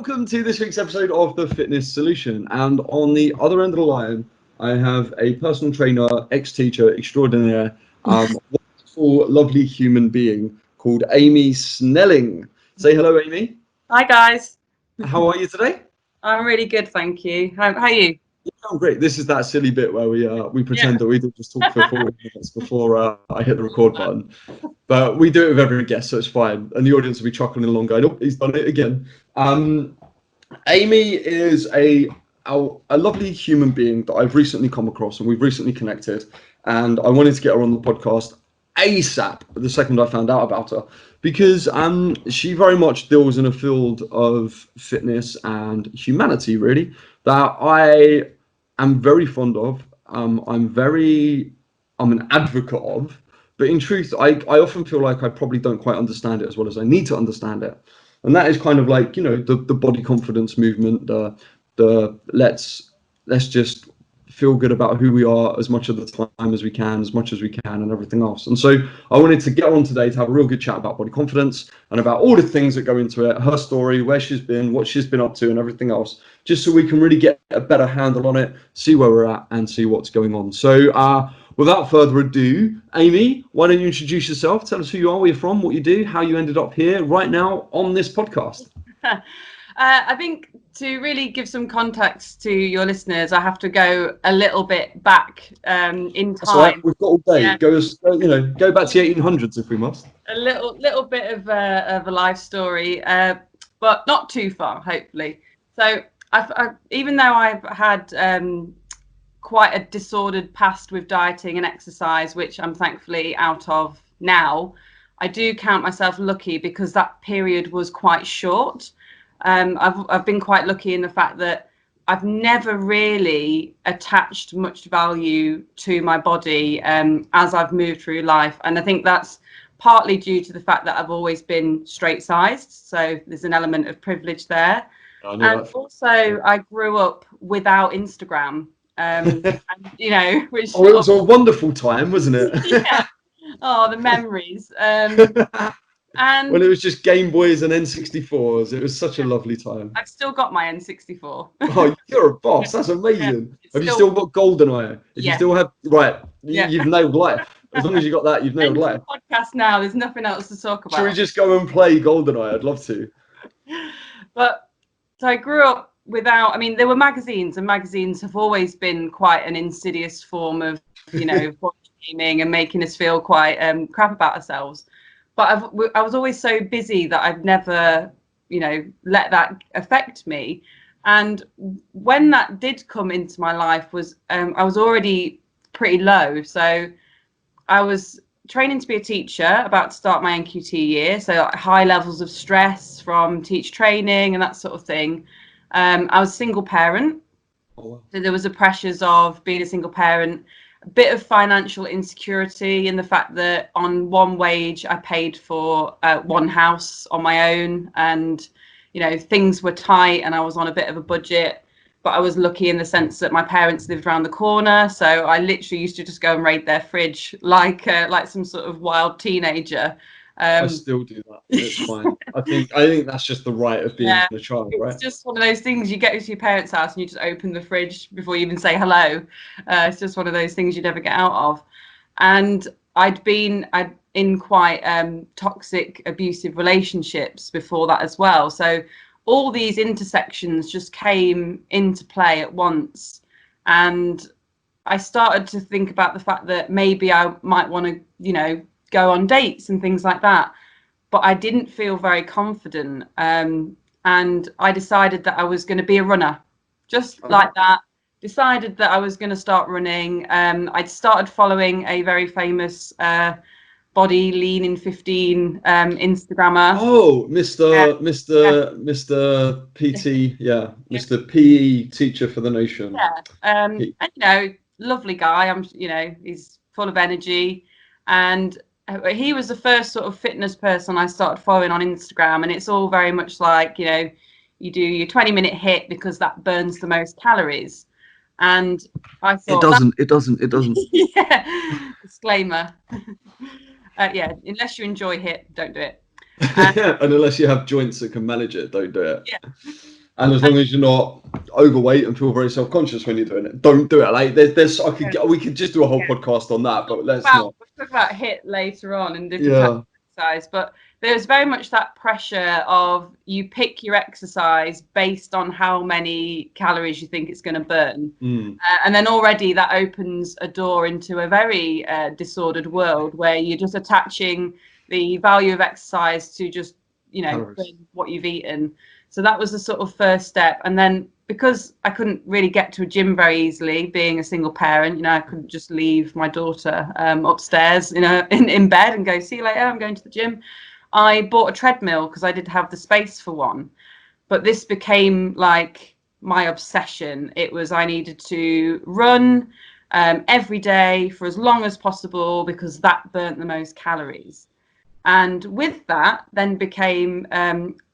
welcome to this week's episode of The Fitness Solution. And on the other end of the line, I have a personal trainer, ex-teacher extraordinaire, wonderful, lovely human being called Amy Snelling. Say hello, Amy. Hi, guys. How are you today? I'm really good, thank you. How are you? Yeah, I'm great. This is that silly bit where we pretend that we did just talk for 40 minutes before I hit the record button. But we do it with every guest, so it's fine. And the audience will be chuckling along going, oh, he's done it again. Amy is a lovely human being that I've recently come across, and we've recently connected. And I wanted to get her on the podcast ASAP the second I found out about her, because she very much deals in a field of fitness and humanity, really, that I am very fond of. I'm an advocate of. But in truth, I often feel like I probably don't quite understand it as well as I need to understand it. And that is kind of like, you know, the body confidence movement, the let's just feel good about who we are as much of the time as we can, and everything else. And so I wanted to get on today to have a real good chat about body confidence and about all the things that go into it, her story, where she's been, what she's been up to, and everything else, just so we can really get a better handle on it, see where we're at, and see what's going on. So without further ado, Amy, why don't you introduce yourself? Tell us who you are, where you're from, what you do, how you ended up here right now on this podcast. I think to really give some context to your listeners, I have to go a little bit back in time. That's all right. We've got all day. Yeah. Go back to the 1800s if we must. A little bit of a life story, but not too far, hopefully. So I've even though I've had quite a disordered past with dieting and exercise, which I'm thankfully out of now, I do count myself lucky because that period was quite short. I've been quite lucky in the fact that I've never really attached much value to my body as I've moved through life. And I think that's partly due to the fact that I've always been straight sized. So there's an element of privilege there. And also I grew up without Instagram. And, you know, which it was a wonderful time, wasn't it? Yeah. Oh, the memories. And when it was just Game Boys and N64s, it was such a lovely time. I've still got my N64. Oh, you're a boss. That's amazing. Yeah, have you still got GoldenEye? If you still have, right, you've nailed life. As long as you got that, you've nailed life. Podcast now, there's nothing else to talk about. Should we just go and play GoldenEye? I'd love to. But so I grew up without, I mean, there were magazines, and magazines have always been quite an insidious form of, you know, body shaming and making us feel quite crap about ourselves. But I was always so busy that I've never, you know, let that affect me. And when that did come into my life was I was already pretty low. So I was training to be a teacher, about to start my NQT year. So high levels of stress from teacher training and that sort of thing. I was a single parent. Oh, wow. So there was the pressures of being a single parent. A bit of financial insecurity in the fact that on one wage I paid for one house on my own, and you know, things were tight and I was on a bit of a budget, but I was lucky in the sense that my parents lived around the corner, so I literally used to just go and raid their fridge like some sort of wild teenager. I still do that. It's fine. I think that's just the right of being a child, right? It's just one of those things. You get to your parents' house and you just open the fridge before you even say hello. It's just one of those things you never get out of. And I'd been in quite toxic, abusive relationships before that as well. So all these intersections just came into play at once. And I started to think about the fact that maybe I might want to, you know, go on dates and things like that, but I didn't feel very confident, and I decided that I was going to be a runner, just like that. Decided that I was going to start running. I'd started following a very famous body lean in 15 Instagrammer. Oh, Mr. PT, Mr. PE teacher for the nation. And you know, lovely guy. You know, he's full of energy, and he was the first sort of fitness person I started following on Instagram. And it's all very much like, you know, you do your 20-minute hit because that burns the most calories. And I thought it doesn't. Yeah. Disclaimer. Unless you enjoy hit, don't do it. And unless you have joints that can manage it, don't do it. Yeah. And as long as you're not overweight and feel very self-conscious when you're doing it, don't do it. Like we could just do a whole podcast on that, but let's not. We'll talk about HIIT later on and different Yeah. types of exercise, but there's very much that pressure of you pick your exercise based on how many calories you think it's going to burn. And then already that opens a door into a very disordered world where you're just attaching the value of exercise to just, what you've eaten. So that was the sort of first step. And then because I couldn't really get to a gym very easily, being a single parent, I couldn't just leave my daughter upstairs, in bed and go, see you later, I'm going to the gym. I bought a treadmill because I did have the space for one. But this became like my obsession. It was I needed to run every day for as long as possible because that burnt the most calories. And with that then became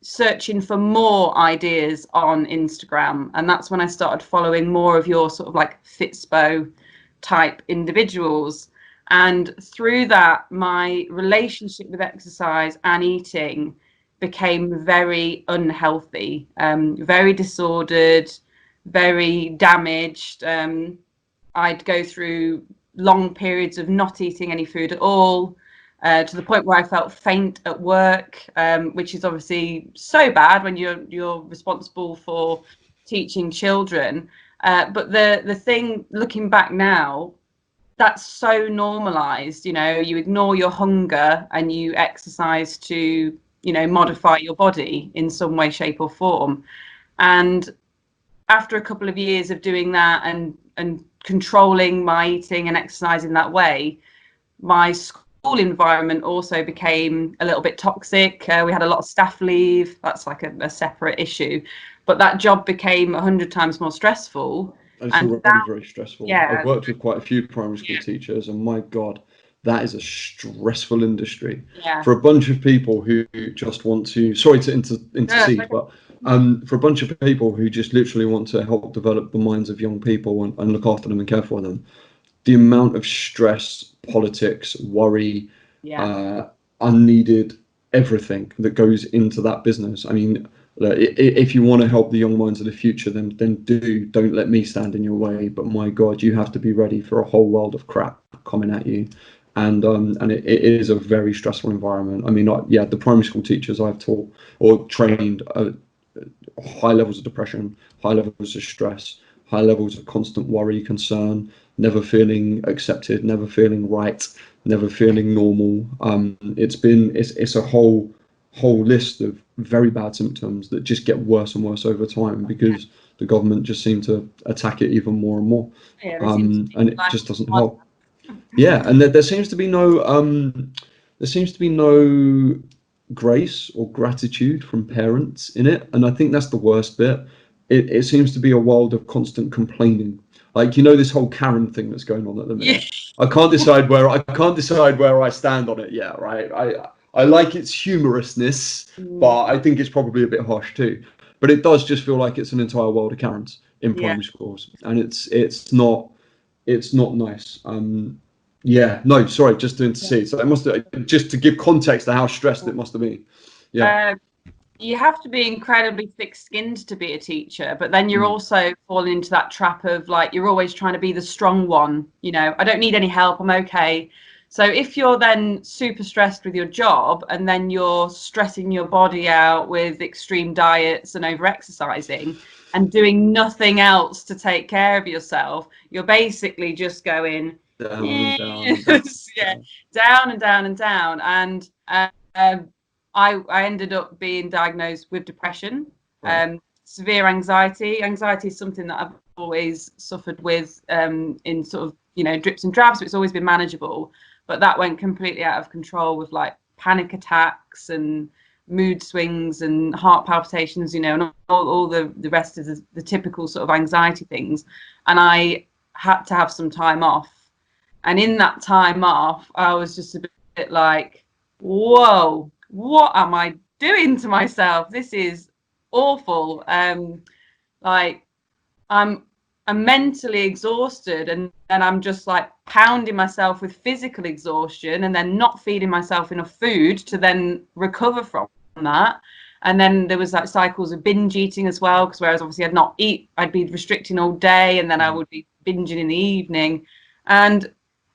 searching for more ideas on Instagram. And that's when I started following more of your sort of like Fitspo type individuals. And through that, my relationship with exercise and eating became very unhealthy, very disordered, very damaged. I'd go through long periods of not eating any food at all. To the point where I felt faint at work, which is obviously so bad when you're responsible for teaching children. But the thing, looking back now, that's so normalized. You ignore your hunger and you exercise to, modify your body in some way, shape, or form. And after a couple of years of doing that and controlling my eating and exercising that way, my school environment also became a little bit toxic. We had a lot of staff leave. That's like a separate issue, but that job became 100 times more stressful. It's already very stressful. Yeah. I've worked with quite a few primary school teachers, and my God, that is a stressful industry for a bunch of people who just want to. Sorry to intercede, but for a bunch of people who just literally want to help develop the minds of young people and look after them and care for them. The amount of stress, politics, worry, unneeded everything that goes into that business. I mean, if you want to help the young minds of the future, then don't let me stand in your way. But my God, you have to be ready for a whole world of crap coming at you, and it is a very stressful environment. I mean, the primary school teachers I've taught or trained, high levels of depression, high levels of stress, high levels of constant worry, concern, never feeling accepted, never feeling right, never feeling normal. It's a whole list of very bad symptoms that just get worse and worse over time because the government just seem to attack it even more and more, and it just doesn't help. And there seems to be no grace or gratitude from parents in it, and I think that's the worst bit. It seems to be a world of constant complaining. Like, this whole Karen thing that's going on at the minute. I can't decide where I stand on it yet, right? I like its humorousness, but I think it's probably a bit harsh too. But it does just feel like it's an entire world of Karens in primary schools, and it's not nice. Sorry, just to intercede. So it must just to give context to how stressed it must have been. You have to be incredibly thick-skinned to be a teacher, but then you're also falling into that trap of like you're always trying to be the strong one. I don't need any help, I'm okay. So if you're then super stressed with your job and then you're stressing your body out with extreme diets and over-exercising and doing nothing else to take care of yourself, you're basically just going down and down and down. And I ended up being diagnosed with depression, severe anxiety. Anxiety is something that I've always suffered with in sort of, drips and drabs, but it's always been manageable. But that went completely out of control with like panic attacks and mood swings and heart palpitations, and all the rest of the typical sort of anxiety things. And I had to have some time off. And in that time off, I was just a bit like, whoa, what am I doing to myself? This is awful. Like I'm mentally exhausted and I'm just like pounding myself with physical exhaustion and then not feeding myself enough food to then recover from that. And then there was like cycles of binge eating as well, because whereas obviously I'd be restricting all day, and then I would be binging in the evening, and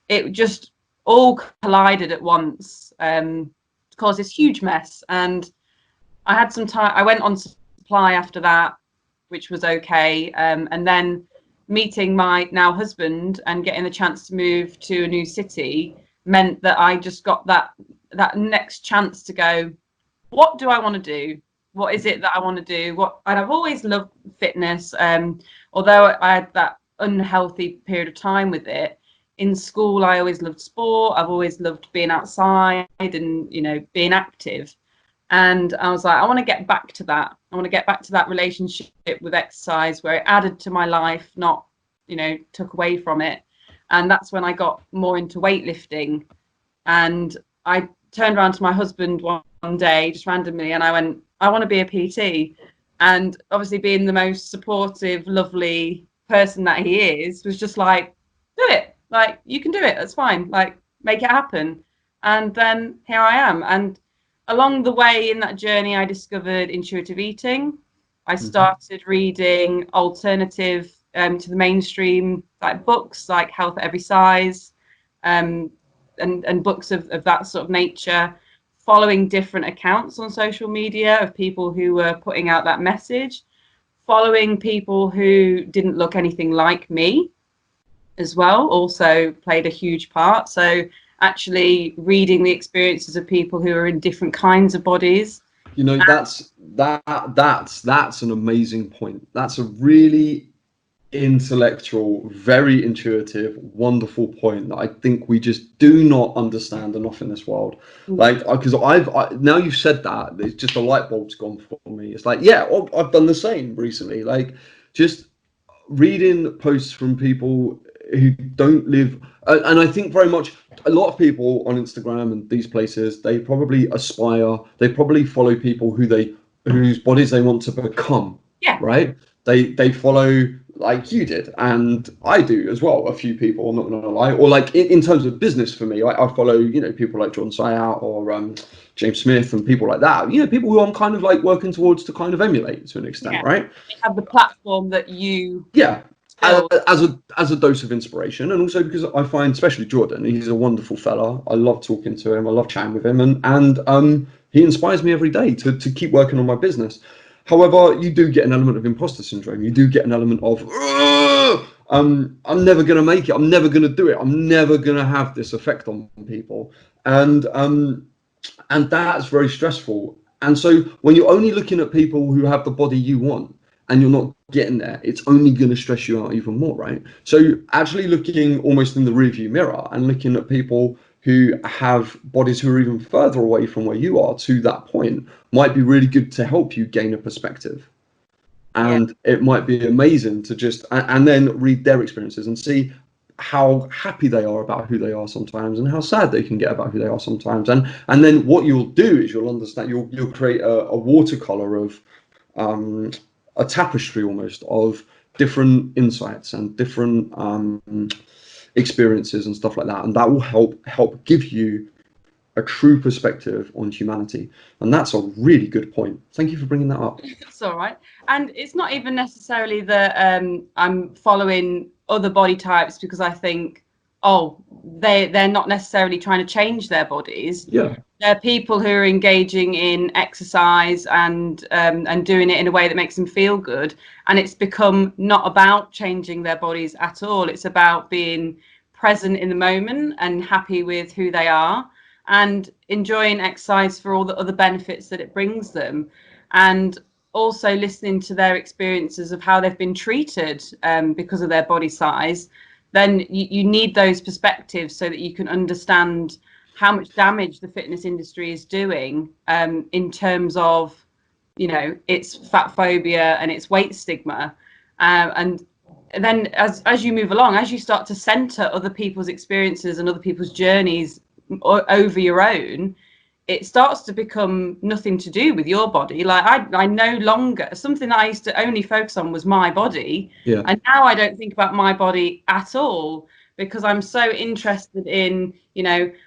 it just all collided at once, to cause this huge mess. And I had some time. I went on supply after that, which was okay, and then meeting my now husband and getting the chance to move to a new city meant that I just got that next chance to go, what do I want to do? What is it that I want to do? And I've always loved fitness. Although I had that unhealthy period of time with it. In school, I always loved sport. I've always loved being outside and, being active. And I was like, I want to get back to that. I want to get back to that relationship with exercise where it added to my life, not, took away from it. And that's when I got more into weightlifting. And I turned around to my husband one day, just randomly, and I went, I want to be a PT. And obviously being the most supportive, lovely person that he is, was just like, do it. Like, you can do it. That's fine. Like, make it happen. And then here I am. And along the way in that journey, I discovered intuitive eating. I started reading alternative to the mainstream, like books like Health at Every Size, and books of that sort of nature, following different accounts on social media of people who were putting out that message, following people who didn't look anything like me as well, also played a huge part. So actually reading the experiences of people who are in different kinds of bodies. That's an amazing point. That's a really intellectual, very intuitive, wonderful point that I think we just do not understand enough in this world. Like, because now you've said that, it's just a light bulb's gone for me. It's like, yeah, I've done the same recently. Like, just reading posts from people who don't live, and I think very much a lot of people on Instagram and these places, they probably follow people whose bodies they want to become. Yeah. Right. They follow, like you did, and I do as well, a few people, I'm not gonna lie. Or like in terms of business for me, I follow, people like John Syart or James Smith and people like that, people who I'm kind of like working towards to kind of emulate to an extent, right? They have the platform that you as a dose of inspiration. And also because I find, especially Jordan, he's a wonderful fella. I love talking to him, I love chatting with him, and he inspires me every day to keep working on my business. However, you do get an element of imposter syndrome. You do get an element of, I'm never going to make it. I'm never going to do it. I'm never going to have this effect on people. And that's very stressful. And so when you're only looking at people who have the body you want and you're not getting there, it's only going to stress you out even more, right? So actually looking almost in the rearview mirror and looking at people who have bodies who are even further away from where you are to that point might be really good to help you gain a perspective. And it might be amazing to just, and then read their experiences and see how happy they are about who they are sometimes and how sad they can get about who they are sometimes. And then what you'll do is you'll understand, you'll create a watercolor of a tapestry almost of different insights and different experiences and stuff like that, and that will help give you a true perspective on humanity. And that's a really good point. Thank you for bringing that up. It's all right. And it's not even necessarily that I'm following other body types because I think, they're not necessarily trying to change their bodies. Yeah, they're people who are engaging in exercise and doing it in a way that makes them feel good. And it's become not about changing their bodies at all. It's about being present in the moment and happy with who they are and enjoying exercise for all the other benefits that it brings them. And also listening to their experiences of how they've been treated because of their body size. Then you need those perspectives so that you can understand how much damage the fitness industry is doing in terms of, its fat phobia and its weight stigma. And then as you move along, as you start to center other people's experiences and other people's journeys over your own, it starts to become nothing to do with your body. Like I no longer, something that I used to only focus on was my body. Yeah. And now I don't think about my body at all because I'm so interested in,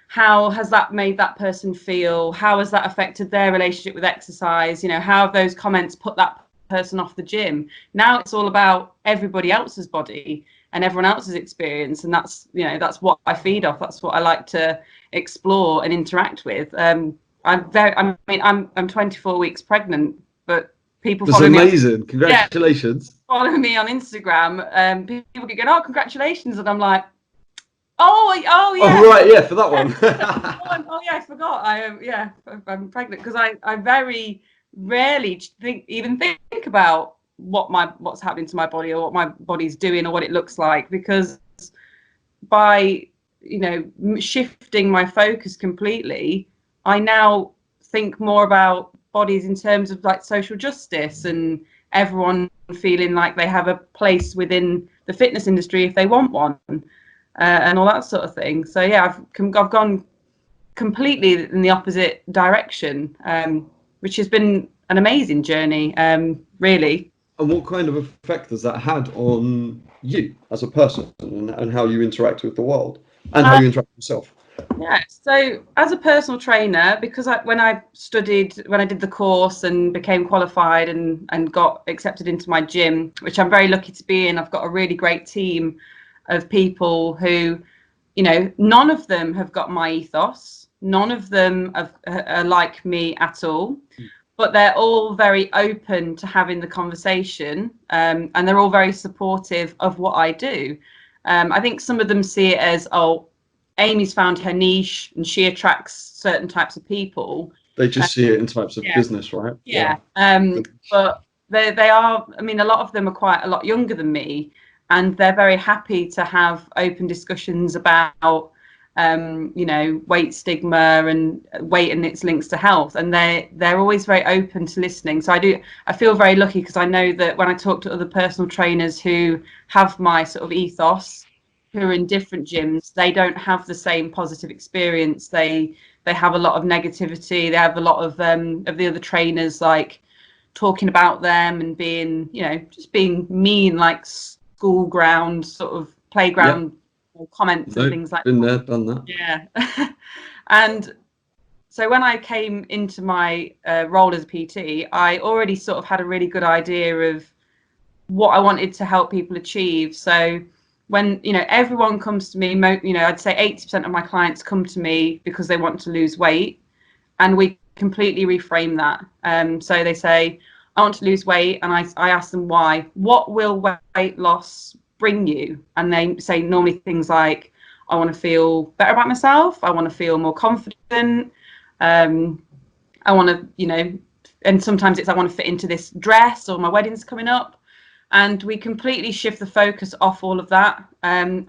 how has that made that person feel? How has that affected their relationship with exercise? You know, how have those comments put that person off the gym? Now it's all about everybody else's body and everyone else's experience, and that's, you know, that's what I feed off. That's what I like to explore and interact with. I'm 24 weeks pregnant, but people That's follow me. amazing. Congratulations. Follow me on Instagram. People get going, oh, congratulations, and I'm like, oh yeah. Oh right, yeah, for that one. Oh yeah, I forgot. I'm pregnant, because I very rarely think about what's happening to my body, or what my body's doing, or what it looks like, because by, you know, shifting my focus completely, I now think more about bodies in terms of like social justice and everyone feeling like they have a place within the fitness industry if they want one, and all that sort of thing. So yeah, I've gone completely in the opposite direction, which has been an amazing journey, really. And what kind of effect has that had on you as a person, and how you interact with the world, and how you interact with yourself? Yeah, so as a personal trainer, because when I did the course and became qualified and got accepted into my gym, which I'm very lucky to be in, I've got a really great team of people who, you know, none of them have got my ethos, none of them are like me at all, but they're all very open to having the conversation, and they're all very supportive of what I do. I think some of them see it as, oh, Amy's found her niche and she attracts certain types of people. They just see it in types of business, right? Yeah. But they are, I mean, a lot of them are quite a lot younger than me, and they're very happy to have open discussions about, you know, weight stigma and weight and its links to health. And they're always very open to listening. So I feel very lucky, because I know that when I talk to other personal trainers who have my sort of ethos, who are in different gyms, they don't have the same positive experience. They have a lot of negativity. They have a lot of the other trainers like talking about them and being, you know, just being mean, like school ground sort of playground comments and things like that. Been there, done that. Yeah. And so when I came into my role as a PT, I already sort of had a really good idea of what I wanted to help people achieve. So when, you know, everyone comes to me, you know, I'd say 80% of my clients come to me because they want to lose weight, and we completely reframe that. So they say, I want to lose weight, and I ask them why. What will weight loss bring you? And they say normally things like, I want to feel better about myself, I want to feel more confident, I want to, you know, and sometimes it's I want to fit into this dress, or my wedding's coming up. And we completely shift the focus off all of that. And,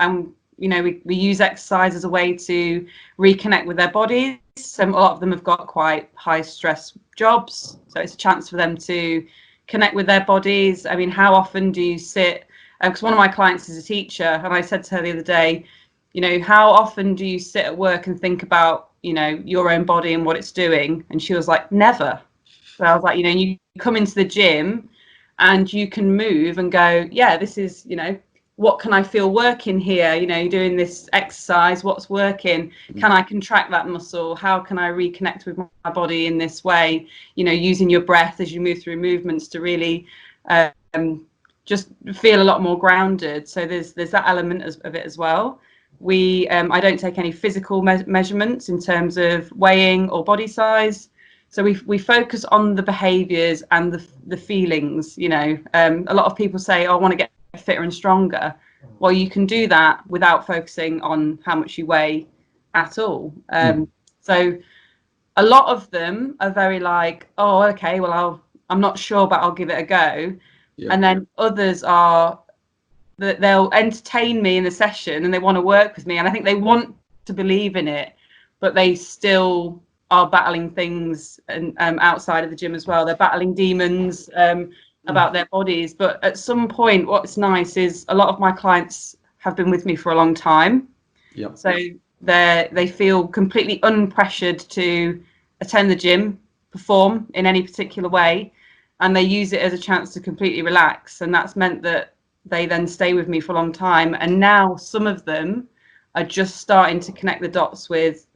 you know, we use exercise as a way to reconnect with their bodies. So a lot of them have got quite high stress jobs, so it's a chance for them to connect with their bodies. I mean, how often do you sit, because one of my clients is a teacher, and I said to her the other day, you know, how often do you sit at work and think about, you know, your own body and what it's doing? And she was like, never. So I was like, you know, you come into the gym and you can move and go, yeah, this is, you know, what can I feel working here? You know, you're doing this exercise, what's working? Can I contract that muscle? How can I reconnect with my body in this way? You know, using your breath as you move through movements to really just feel a lot more grounded. So there's that element of it as well. I don't take any physical measurements in terms of weighing or body size. So we focus on the behaviours and the feelings. You know, a lot of people say, oh, I want to get fitter and stronger. Well, you can do that without focusing on how much you weigh at all. So a lot of them are very like, oh, okay, well, I'm not sure, but I'll give it a go. Yeah. And then others are that they'll entertain me in the session and they want to work with me, and I think they want to believe in it, but they still are battling things and outside of the gym as well. They're battling demons about their bodies. But at some point, what's nice is a lot of my clients have been with me for a long time. Yeah. So they feel completely unpressured to attend the gym, perform in any particular way, and they use it as a chance to completely relax. And that's meant that they then stay with me for a long time. And now some of them are just starting to connect the dots with,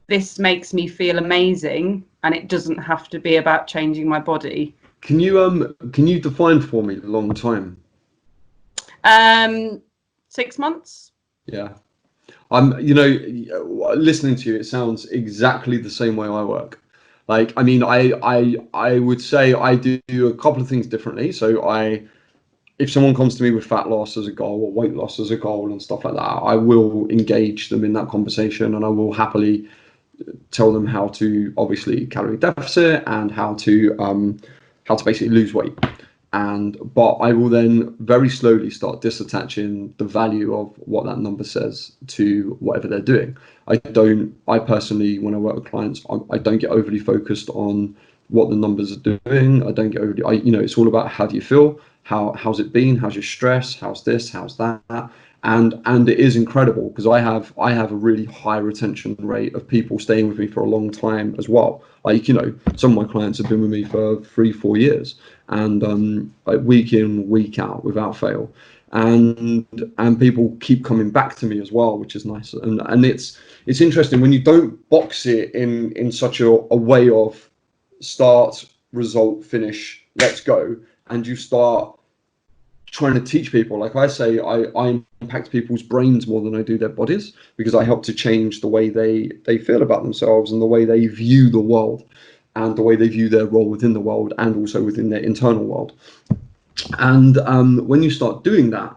this makes me feel amazing, and it doesn't have to be about changing my body. Can you define for me long time? 6 months. Yeah. Listening to you, it sounds exactly the same way I work. Like, I mean, I would say I do a couple of things differently. So if someone comes to me with fat loss as a goal or weight loss as a goal and stuff like that, I will engage them in that conversation, and I will happily tell them how to obviously calorie deficit and how to basically lose weight. But I will then very slowly start disattaching the value of what that number says to whatever they're doing. I personally, when I work with clients, I don't get overly focused on what the numbers are doing. I don't get overly, it's all about how do you feel? How's it been? How's your stress? How's this? How's that? And it is incredible because I have a really high retention rate of people staying with me for a long time as well. Like, some of my clients have been with me for 3-4 years, and like week in, week out without fail. And people keep coming back to me as well, which is nice. And it's interesting when you don't box it in such a way of start, result, finish, let's go, and you start trying to teach people. Like I say, I impact people's brains more than I do their bodies, because I help to change the way they feel about themselves and the way they view the world and the way they view their role within the world and also within their internal world. And when you start doing that,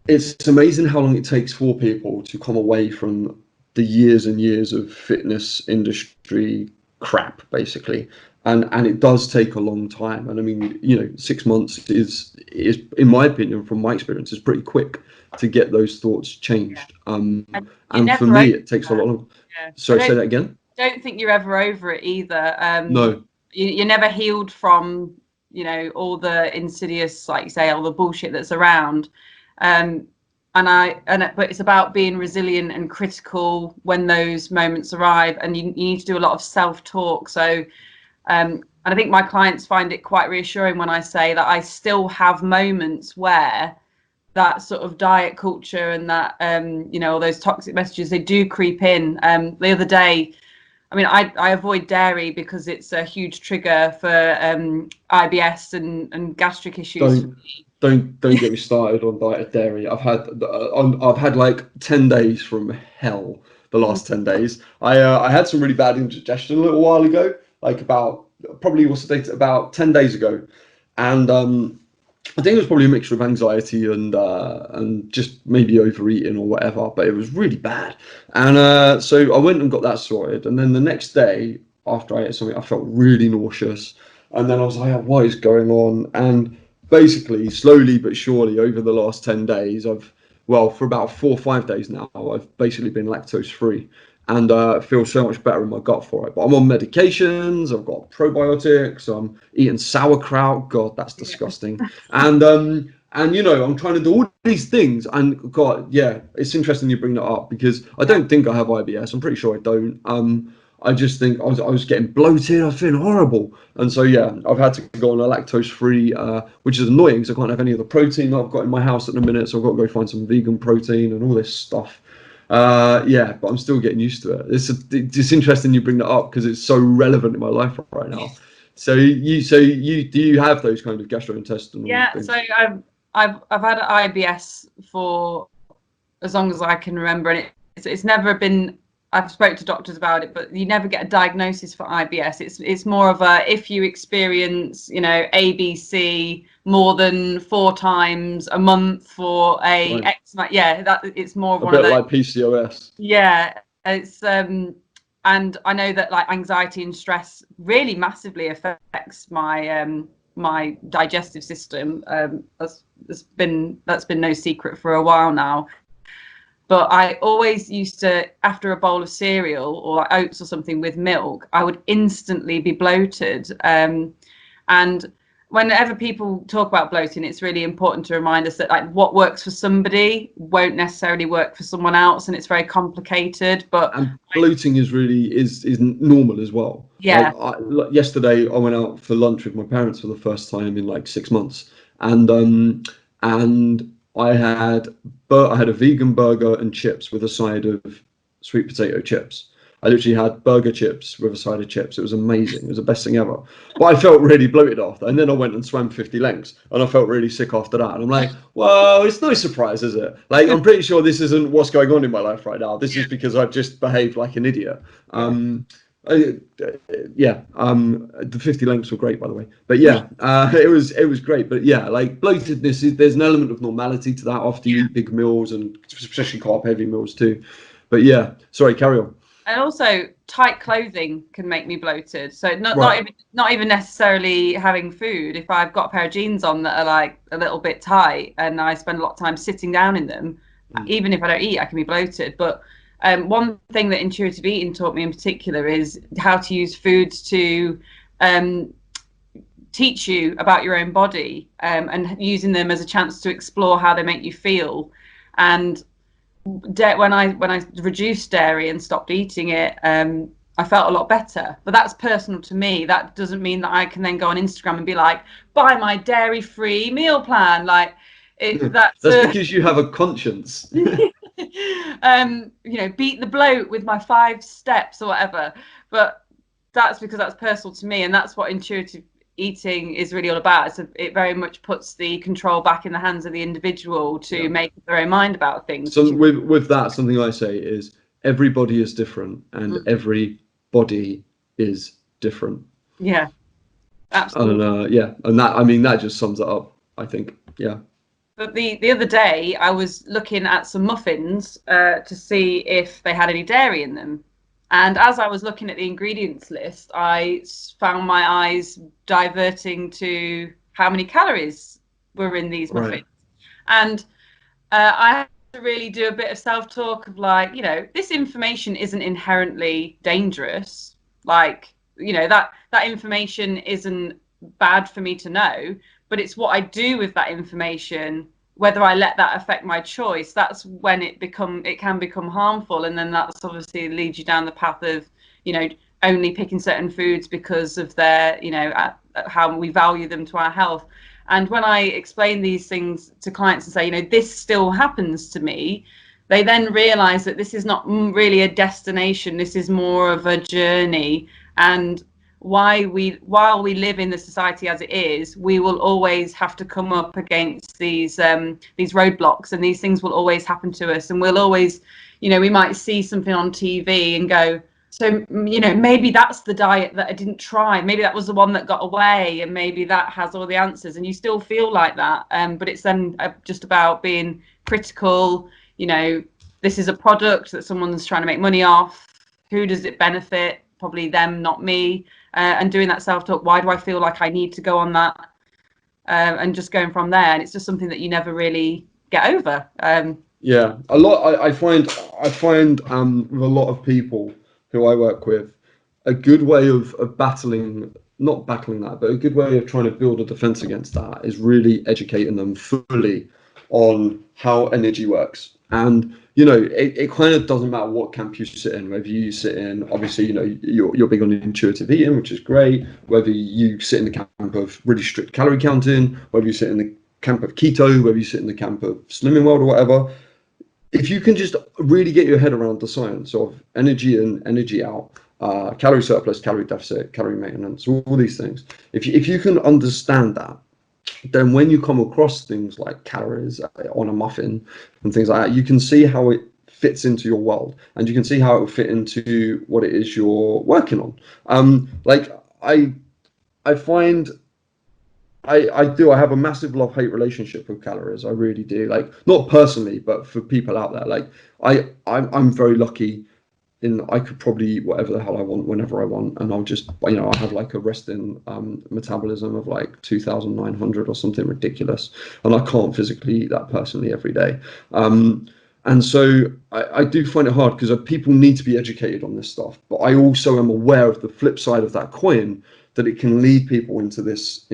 it's amazing how long it takes for people to come away from the years and years of fitness industry crap, basically. And it does take a long time. And I mean, 6 months is, in my opinion, from my experience, is pretty quick to get those thoughts changed. And for me, it takes a lot of. Yeah. So say that again. I don't think you're ever over it either. No. You're never healed from, all the insidious, like you say, all the bullshit that's around. But it's about being resilient and critical when those moments arrive, and you need to do a lot of self-talk. So. And I think my clients find it quite reassuring when I say that I still have moments where that sort of diet culture and that, all those toxic messages, they do creep in. The other day, I mean, I avoid dairy because it's a huge trigger for IBS and gastric issues. Don't get me started on diet dairy. I've had like 10 days from hell. The last 10 days, I had some really bad indigestion a little while ago. Like about 10 days ago, and I think it was probably a mixture of anxiety and just maybe overeating or whatever, but it was really bad. And so I went and got that sorted, and then the next day after I ate something, I felt really nauseous, and then I was like, what is going on? And basically, slowly but surely, over the last 10 days, for about 4 or 5 days now, I've basically been lactose free. And feel so much better in my gut for it. But I'm on medications, I've got probiotics, I'm eating sauerkraut. God, that's disgusting. And I'm trying to do all these things. And God, yeah, it's interesting you bring that up, because I don't think I have IBS. I'm pretty sure I don't. I just think I was getting bloated. I was feeling horrible. And so, yeah, I've had to go on a lactose-free, which is annoying because I can't have any of the protein that I've got in my house at the minute. So I've got to go find some vegan protein and all this stuff. But I'm still getting used to it. It's interesting you bring that up because it's so relevant in my life right now. So do you have those kind of gastrointestinal things? So I've had IBS for as long as I can remember, and it's never been. I've spoke to doctors about it, but you never get a diagnosis for IBS. It's more of a, if you experience, ABC more than 4 times a month for a X, that it's more of one of those. A bit like PCOS. Yeah, it's and I know that like anxiety and stress really massively affects my my digestive system. That's been no secret for a while now. But I always used to, after a bowl of cereal or like oats or something with milk, I would instantly be bloated. And whenever people talk about bloating, it's really important to remind us that like what works for somebody won't necessarily work for someone else, and it's very complicated. And bloating is normal as well. Yeah. Like yesterday, I went out for lunch with my parents for the first time in like 6 months, and I had a vegan burger and chips with a side of sweet potato chips. I literally had burger chips with a side of chips. It was amazing. It was the best thing ever. But I felt really bloated after. And then I went and swam 50 lengths and I felt really sick after that. And I'm like, well, it's no surprise, is it? Like, I'm pretty sure this isn't what's going on in my life right now. This is because I've just behaved like an idiot. The 50 lengths were great, by the way. But yeah, it was great. But yeah, like bloatedness, there's an element of normality to that after you eat big meals, and especially carb-heavy meals too. But yeah, sorry, carry on. And also, tight clothing can make me bloated. So not even necessarily having food. If I've got a pair of jeans on that are like a little bit tight, and I spend a lot of time sitting down in them, even if I don't eat, I can be bloated. But one thing that intuitive eating taught me in particular is how to use foods to teach you about your own body, and using them as a chance to explore how they make you feel. And when I reduced dairy and stopped eating it, I felt a lot better. But that's personal to me. That doesn't mean that I can then go on Instagram and be like, buy my dairy-free meal plan. Like, that's because you have a conscience. Beat the bloat with my 5 steps or whatever. But that's because that's personal to me, and that's what intuitive eating is really all about. So it very much puts the control back in the hands of the individual to make up their own mind about things. So with that, something I say is everybody is different, and every body is different. Yeah, absolutely. And that just sums it up, I think. Yeah. But the other day I was looking at some muffins to see if they had any dairy in them. And as I was looking at the ingredients list, I found my eyes diverting to how many calories were in these muffins. Right. And I had to really do a bit of self-talk of like, this information isn't inherently dangerous. Like, that information isn't bad for me to know, but it's what I do with that information, whether I let that affect my choice. That's when it can become harmful, and then that's obviously leads you down the path of only picking certain foods because of their how we value them to our health. And when I explain these things to clients and say this still happens to me, they then realize that this is not really a destination, this is more of a journey. And while we live in the society as it is, we will always have to come up against these roadblocks, and these things will always happen to us. And we'll always, we might see something on TV and go, so maybe that's the diet that I didn't try, maybe that was the one that got away, and maybe that has all the answers, and you still feel like that. But it's then just about being critical. This is a product that someone's trying to make money off. Who does it benefit? Probably them, not me. And doing that self-talk, why do I feel like I need to go on that, and just going from there. And it's just something that you never really get over. Yeah, a lot. I find with a lot of people who I work with, a good way of not battling that, but a good way of trying to build a defense against that is really educating them fully on how energy works. And it kind of doesn't matter what camp you sit in, whether you sit in, obviously, you're big on intuitive eating, which is great, whether you sit in the camp of really strict calorie counting, whether you sit in the camp of keto, whether you sit in the camp of slimming world or whatever. If you can just really get your head around the science of energy in, energy out, calorie surplus, calorie deficit, calorie maintenance, all these things, if you can understand that, then when you come across things like calories on a muffin and things like that, you can see how it fits into your world, and you can see how it will fit into what it is you're working on. I find I have a massive love-hate relationship with calories. I really do. Like, not personally, but for people out there. Like, I'm very lucky in I could probably eat whatever the hell I want whenever I want, and I'll just I have like a resting metabolism of like 2,900 or something ridiculous, and I can't physically eat that personally every day. And so I do find it hard because people need to be educated on this stuff, but I also am aware of the flip side of that coin, that it can lead people into this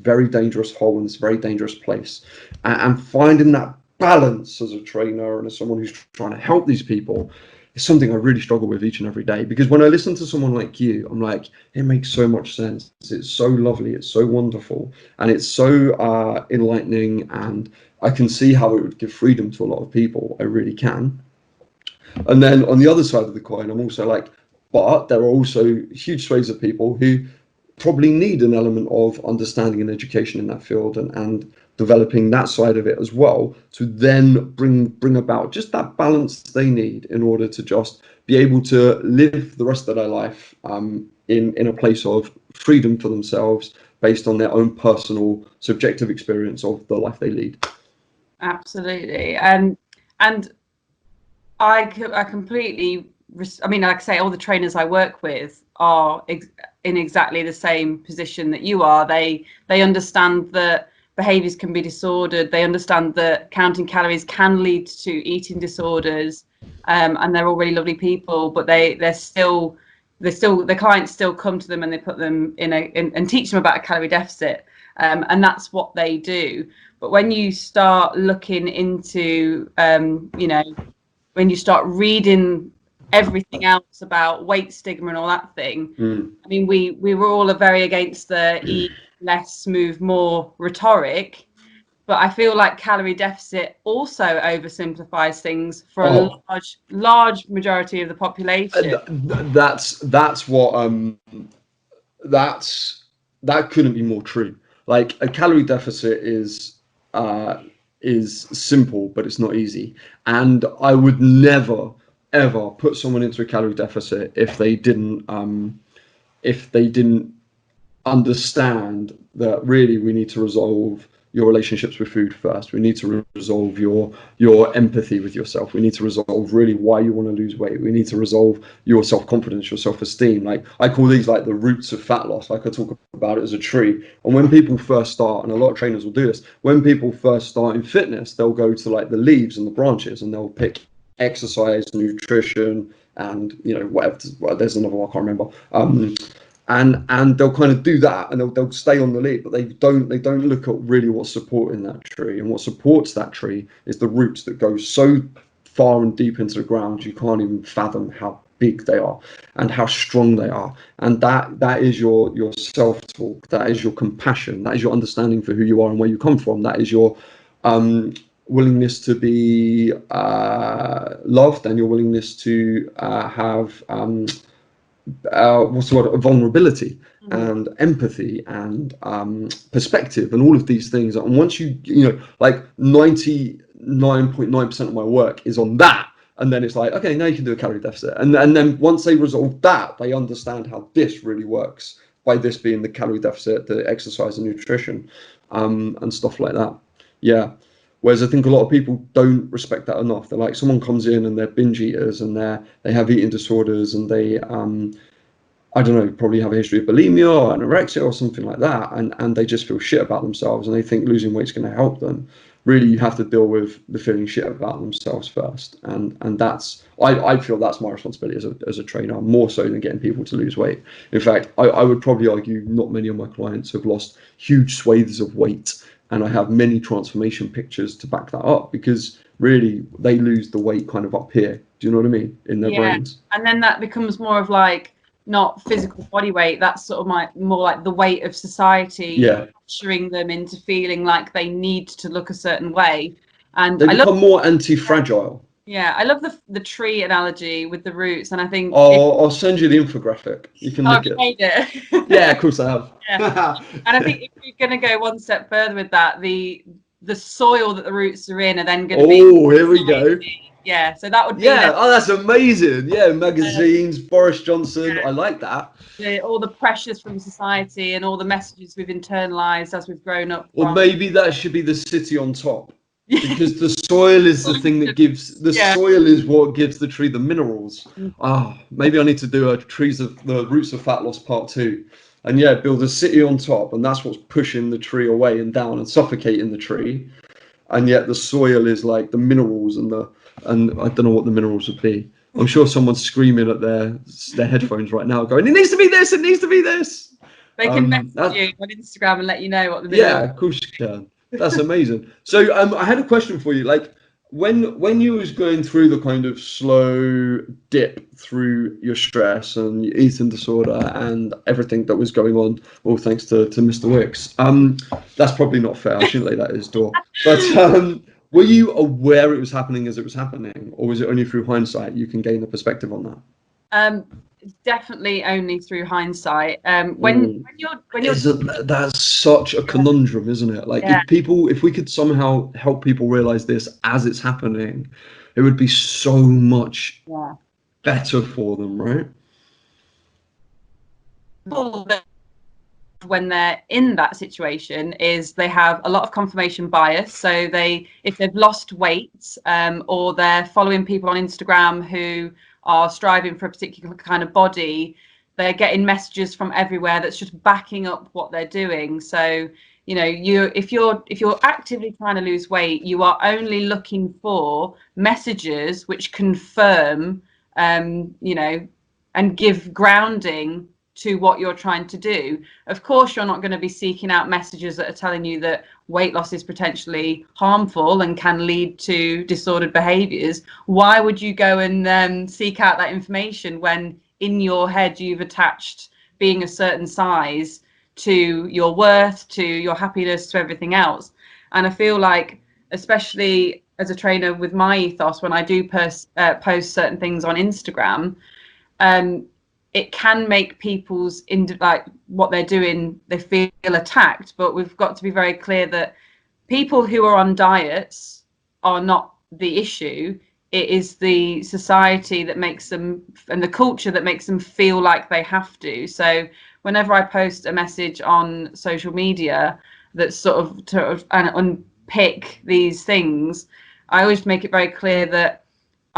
very dangerous hole, in this very dangerous place, and finding that balance as a trainer and as someone who's trying to help these people is something I really struggle with each and every day. Because when I listen to someone like you, I'm like, it makes so much sense. It's so lovely. It's so wonderful. And it's so enlightening. And I can see how it would give freedom to a lot of people. I really can. And then on the other side of the coin, I'm also like, But there are also huge swathes of people who probably need an element of understanding and education in that field, and developing that side of it as well, to then bring about just that balance they need in order to just be able to live the rest of their life in a place of freedom for themselves, based on their own personal subjective experience of the life they lead. Absolutely. And I completely, I mean, like I say, all the trainers I work with are in exactly the same position that you are. They understand that behaviors can be disordered. They understand that counting calories can lead to eating disorders, and they're all really lovely people. But the clients still come to them, and they put them and teach them about a calorie deficit, and that's what they do. But when you start looking into, when you start reading everything else about weight stigma and all that thing, I mean, we were all very against the eat less, move more rhetoric, but I feel like calorie deficit also oversimplifies things for a large majority of the population. That couldn't be more true. Like, a calorie deficit is simple, but it's not easy. And I would never ever put someone into a calorie deficit if they didn't understand that really we need to resolve your relationships with food first. We need to resolve your empathy with yourself. We need to resolve really why you want to lose weight. We need to resolve your self-confidence, your self-esteem. Like, I call these like the roots of fat loss. Like, I talk about it as a tree. And when people first start, and a lot of trainers will do this, when people first start in fitness, they'll go to like the leaves and the branches, and they'll pick exercise, nutrition, and whatever. Well, there's another one I can't remember. And they'll kind of do that, and they'll stay on the lead, but they don't look at really what's supporting that tree. And what supports that tree is the roots that go so far and deep into the ground you can't even fathom how big they are and how strong they are. And that is your self-talk, that is your compassion, that is your understanding for who you are and where you come from, that is your willingness to be loved, and your willingness to have vulnerability and empathy and perspective, and all of these things. And once like 99.9% of my work is on that, and then it's like, okay, now you can do a calorie deficit, and then once they resolve that, they understand how this really works, by this being the calorie deficit, the exercise and nutrition, and stuff like that. Yeah. Whereas I think a lot of people don't respect that enough. They're like, someone comes in and they're binge eaters, and they have eating disorders, and they, I don't know, probably have a history of bulimia or anorexia or something like that, and they just feel shit about themselves, and they think losing weight is going to help them. Really, you have to deal with the feeling shit about themselves first, and that's, I feel that's my responsibility as a trainer, more so than getting people to lose weight. In fact, I would probably argue not many of my clients have lost huge swathes of weight, and I have many transformation pictures to back that up, because really they lose the weight kind of up here. Do you know what I mean? In their brains. And then that becomes more of like, not physical body weight, that's sort of more like the weight of society, pressuring them into feeling like they need to look a certain way. And they become more anti-fragile. Yeah, I love the tree analogy with the roots, and I think I'll send you the infographic. You can look at it. Yeah, of course I have. Yeah. And I think if you're going to go one step further with that, the soil that the roots are in are then going to be. Oh, here we go. Yeah, so that would be. Yeah, that's amazing. Yeah, magazines, Boris Johnson. I like that. All the pressures from society and all the messages we've internalized as we've grown up. Or maybe that should be the city on top. Because the soil is the thing that gives soil is what gives the tree the minerals. Maybe I need to do the roots of fat loss part 2, and build a city on top, and that's what's pushing the tree away and down and suffocating the tree. And yet the soil is like the minerals, and I don't know what the minerals would be. I'm sure someone's screaming at their headphones right now, going, "It needs to be this. It needs to be this." They can message you on Instagram and let you know what the minerals. Yeah, of course you can. That's amazing. So I had a question for you. Like, when you was going through the kind of slow dip through your stress and your eating disorder and everything that was going on, all thanks to Mr. Wicks. That's probably not fair. I shouldn't lay that at his door. But were you aware it was happening as it was happening, or was it only through hindsight you can gain a perspective on that? it's definitely only through hindsight. When you're That's such a conundrum, isn't it? Like, if we could somehow help people realize this as it's happening, it would be so much better for them, right? When they're in that situation is they have a lot of confirmation bias. So if they've lost weight, or they're following people on Instagram who are striving for a particular kind of body, they're getting messages from everywhere that's just backing up what they're doing. So, you know, if you're actively trying to lose weight, you are only looking for messages which confirm, you know, and give grounding to what you're trying to do. Of course, you're not going to be seeking out messages that are telling you that weight loss is potentially harmful and can lead to disordered behaviors. Why would you go and seek out that information when in your head you've attached being a certain size to your worth, to your happiness, to everything else? And I feel like, especially as a trainer with my ethos, when I do post certain things on Instagram, it can make people's like what they're doing, they feel attacked. But we've got to be very clear that people who are on diets are not the issue. It is the society that makes them, and the culture that makes them feel like they have to. So whenever I post a message on social media that's sort of and unpick these things, I always make it very clear that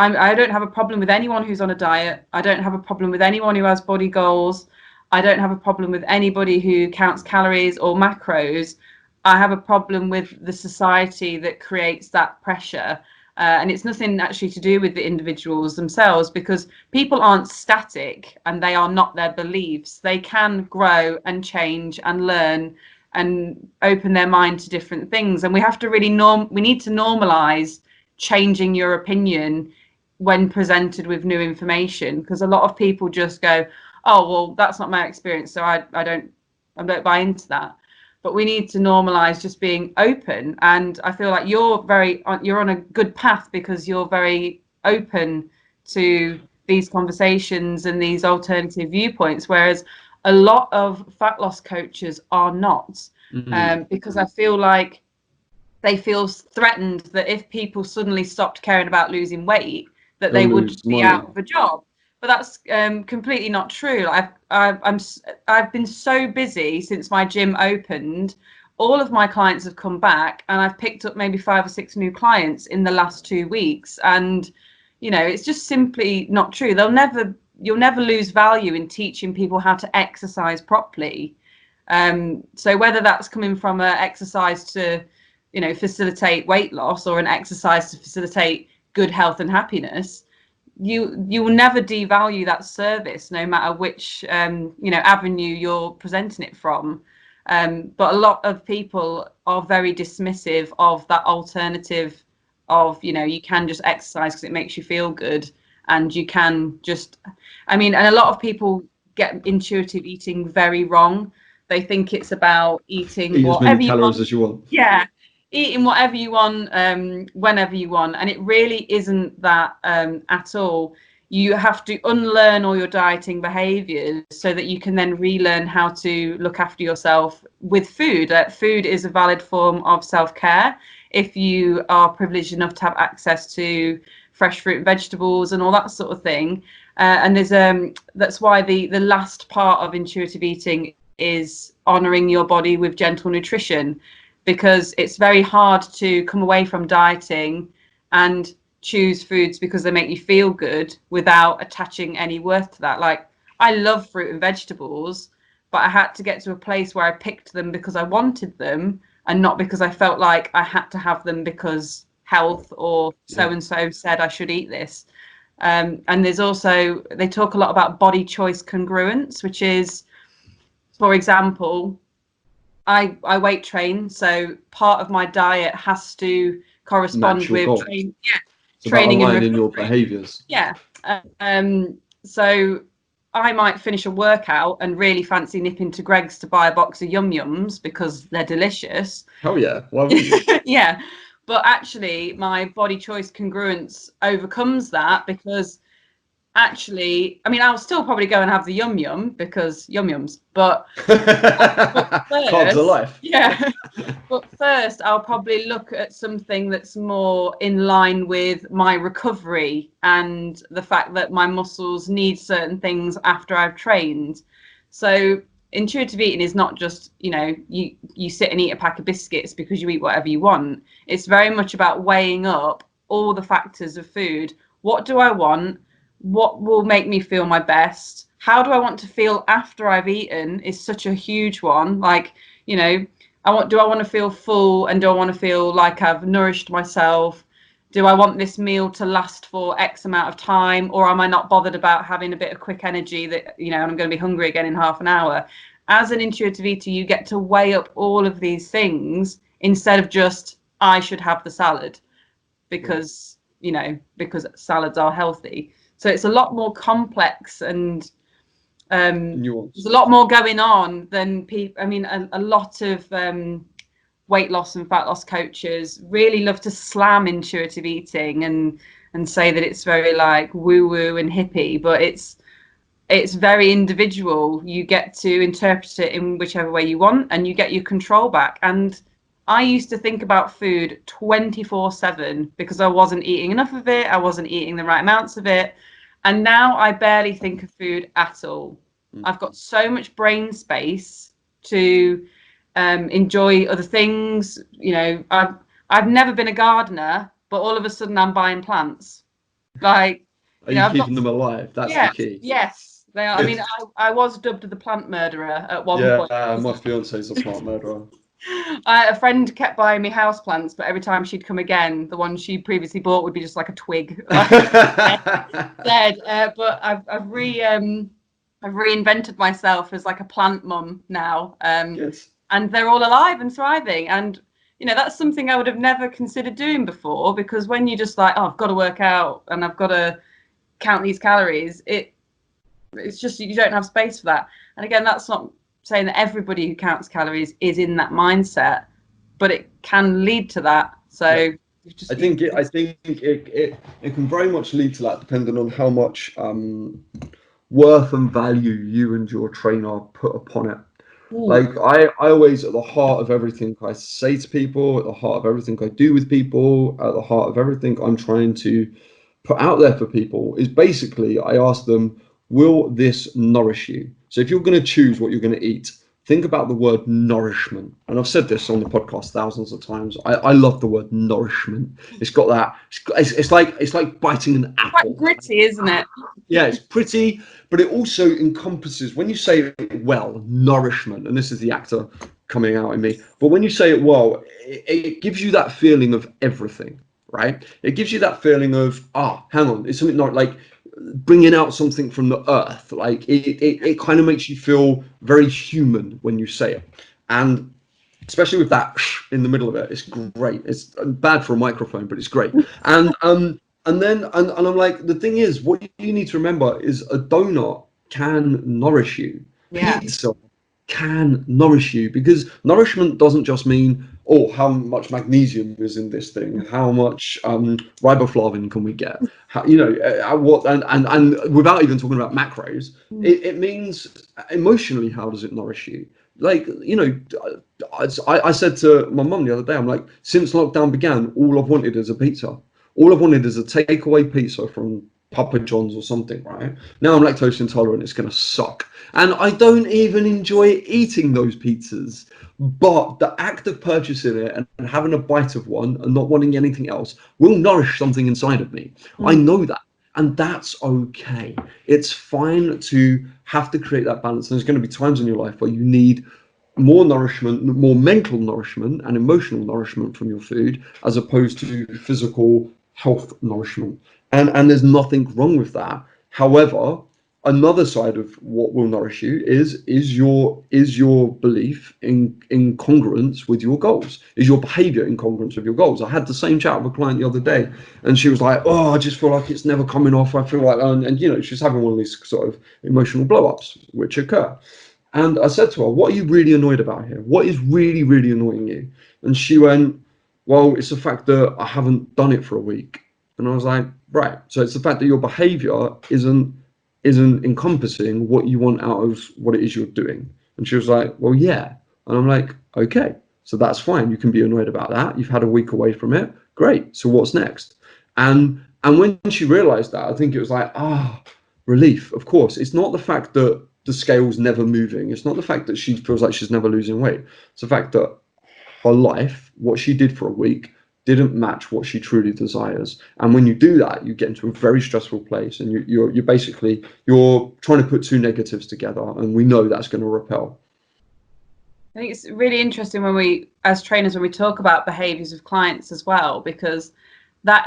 I don't have a problem with anyone who's on a diet. I don't have a problem with anyone who has body goals. I don't have a problem with anybody who counts calories or macros. I have a problem with the society that creates that pressure. And it's nothing actually to do with the individuals themselves, because people aren't static and they are not their beliefs. They can grow and change and learn and open their mind to different things. And we have to really we need to normalize changing your opinion when presented with new information, because a lot of people just go, oh, well, that's not my experience, so I don't buy into that. But we need to normalize just being open. And I feel like you're on a good path, because you're very open to these conversations and these alternative viewpoints, whereas a lot of fat loss coaches are not. Because I feel like they feel threatened that if people suddenly stopped caring about losing weight, that they would be out of a job. But that's completely not true. I've been so busy since my gym opened. All of my clients have come back, and I've picked up maybe 5 or 6 new clients in the last 2 weeks. And you know, it's just simply not true. You'll never lose value in teaching people how to exercise properly. So whether that's coming from an exercise to, you know, facilitate weight loss, or an exercise to facilitate good health and happiness, you will never devalue that service, no matter which you know, avenue you're presenting it from. But a lot of people are very dismissive of that alternative of, you know, you can just exercise because it makes you feel good, and you can just, I mean, and a lot of people get intuitive eating very wrong. They think it's about eating whatever you want. As you want. Yeah, eating whatever you want, whenever you want, and it really isn't that at all. You have to unlearn all your dieting behaviors so that you can then relearn how to look after yourself with food. Food is a valid form of self-care if you are privileged enough to have access to fresh fruit and vegetables and all that sort of thing. And there's that's why the last part of intuitive eating is honoring your body with gentle nutrition, because it's very hard to come away from dieting and choose foods because they make you feel good without attaching any worth to that. Like, I love fruit and vegetables, but I had to get to a place where I picked them because I wanted them, and not because I felt like I had to have them because health or so-and-so said I should eat this. And there's also, they talk a lot about body choice congruence, which is, for example, I weight train, so part of my diet has to correspond with training and in your behaviors. Yeah. So I might finish a workout and really fancy nipping to Greg's to buy a box of Yum Yums because they're delicious. Oh yeah, why wouldn't you? Yeah, but actually my body choice congruence overcomes that, because actually, I mean, I'll still probably go and have the yum yum because yum yums, but Carbs are life. Yeah. But first, I'll probably look at something that's more in line with my recovery and the fact that my muscles need certain things after I've trained. So intuitive eating is not just, you sit and eat a pack of biscuits because you eat whatever you want. It's very much about weighing up all the factors of food. What do I want? What will make me feel my best? How do I want to feel after I've eaten is such a huge one. Like, do I want to feel full, and do I want to feel like I've nourished myself? Do I want this meal to last for X amount of time, or am I not bothered about having a bit of quick energy that, and I'm going to be hungry again in half an hour? As an intuitive eater, you get to weigh up all of these things instead of just, I should have the salad because, because salads are healthy. So it's a lot more complex and there's a lot more going on than people. I mean, a lot of weight loss and fat loss coaches really love to slam intuitive eating and say that it's very like woo woo and hippie, but it's very individual. You get to interpret it in whichever way you want, and you get your control back. And I used to think about food 24/7 because I wasn't eating enough of it. I wasn't eating the right amounts of it. And now I barely think of food at all. I've got so much brain space to enjoy other things. I've never been a gardener, but all of a sudden I'm buying plants. Like, are you keeping them alive? That's the key. Yes, they are. I mean, I was dubbed the plant murderer at one point. Yeah, my fiance's a plant murderer. A friend kept buying me house plants, but every time she'd come again, the one she previously bought would be just like a twig, dead. But I've reinvented myself as like a plant mum now, yes. And they're all alive and thriving. And that's something I would have never considered doing before, because when you're just like, oh, I've got to work out and I've got to count these calories, it's just you don't have space for that. And again, that's not saying that everybody who counts calories is in that mindset, but it can lead to that. So yeah. I think it can very much lead to that, depending on how much worth and value you and your trainer put upon it. Ooh. Like I always, at the heart of everything I say to people, at the heart of everything I do with people, at the heart of everything I'm trying to put out there for people, is basically I ask them, will this nourish you? So if you're going to choose what you're going to eat, think about the word nourishment. And I've said this on the podcast thousands of times. I love the word nourishment. It's got that. It's like biting an apple. Quite gritty, isn't it? Yeah, it's pretty, but it also encompasses, when you say it well, nourishment. And this is the actor coming out in me. But when you say it well, it gives you that feeling of everything, right? It gives you that feeling of, hang on, it's something not like bringing out something from the earth. Like it kind of makes you feel very human when you say it, and especially with that in the middle of it, it's great. It's bad for a microphone, but it's great. And I'm like, the thing is, what you need to remember is a donut can nourish you. Yeah. Pizza can nourish you, because nourishment doesn't just mean, how much magnesium is in this thing, how much riboflavin can we get, what, and without even talking about macros, it means emotionally, how does it nourish you? Like, I said to my mum the other day, I'm like, since lockdown began, all I've wanted is a pizza. All I've wanted is a takeaway pizza from Papa John's or something, right? Now I'm lactose intolerant, it's going to suck. And I don't even enjoy eating those pizzas. But the act of purchasing it and having a bite of one and not wanting anything else will nourish something inside of me. I know that. And that's okay. It's fine to have to create that balance. And there's going to be times in your life where you need more nourishment, more mental nourishment and emotional nourishment from your food, as opposed to physical health nourishment. And there's nothing wrong with that. However, another side of what will nourish you is your belief in congruence with your goals, is your behavior in congruence with your goals. I had the same chat with a client the other day, and she was like, I just feel like it's never coming off. I feel like, and she's having one of these sort of emotional blow-ups which occur. And I said to her, what are you really annoyed about here? What is really, really annoying you? And she went, well, it's the fact that I haven't done it for a week. And I was like, right. So it's the fact that your behavior isn't encompassing what you want out of what it is you're doing. And she was like, well, yeah. And I'm like, okay, so that's fine. You can be annoyed about that. You've had a week away from it. Great. So what's next? And when she realized that, I think it was like, relief. Of course, it's not the fact that the scale's never moving. It's not the fact that she feels like she's never losing weight. It's the fact that her life, what she did for a week, didn't match what she truly desires. And when you do that, you get into a very stressful place, and you're basically trying to put two negatives together, and we know that's going to repel. I think it's really interesting when we, as trainers, when we talk about behaviors of clients as well, because that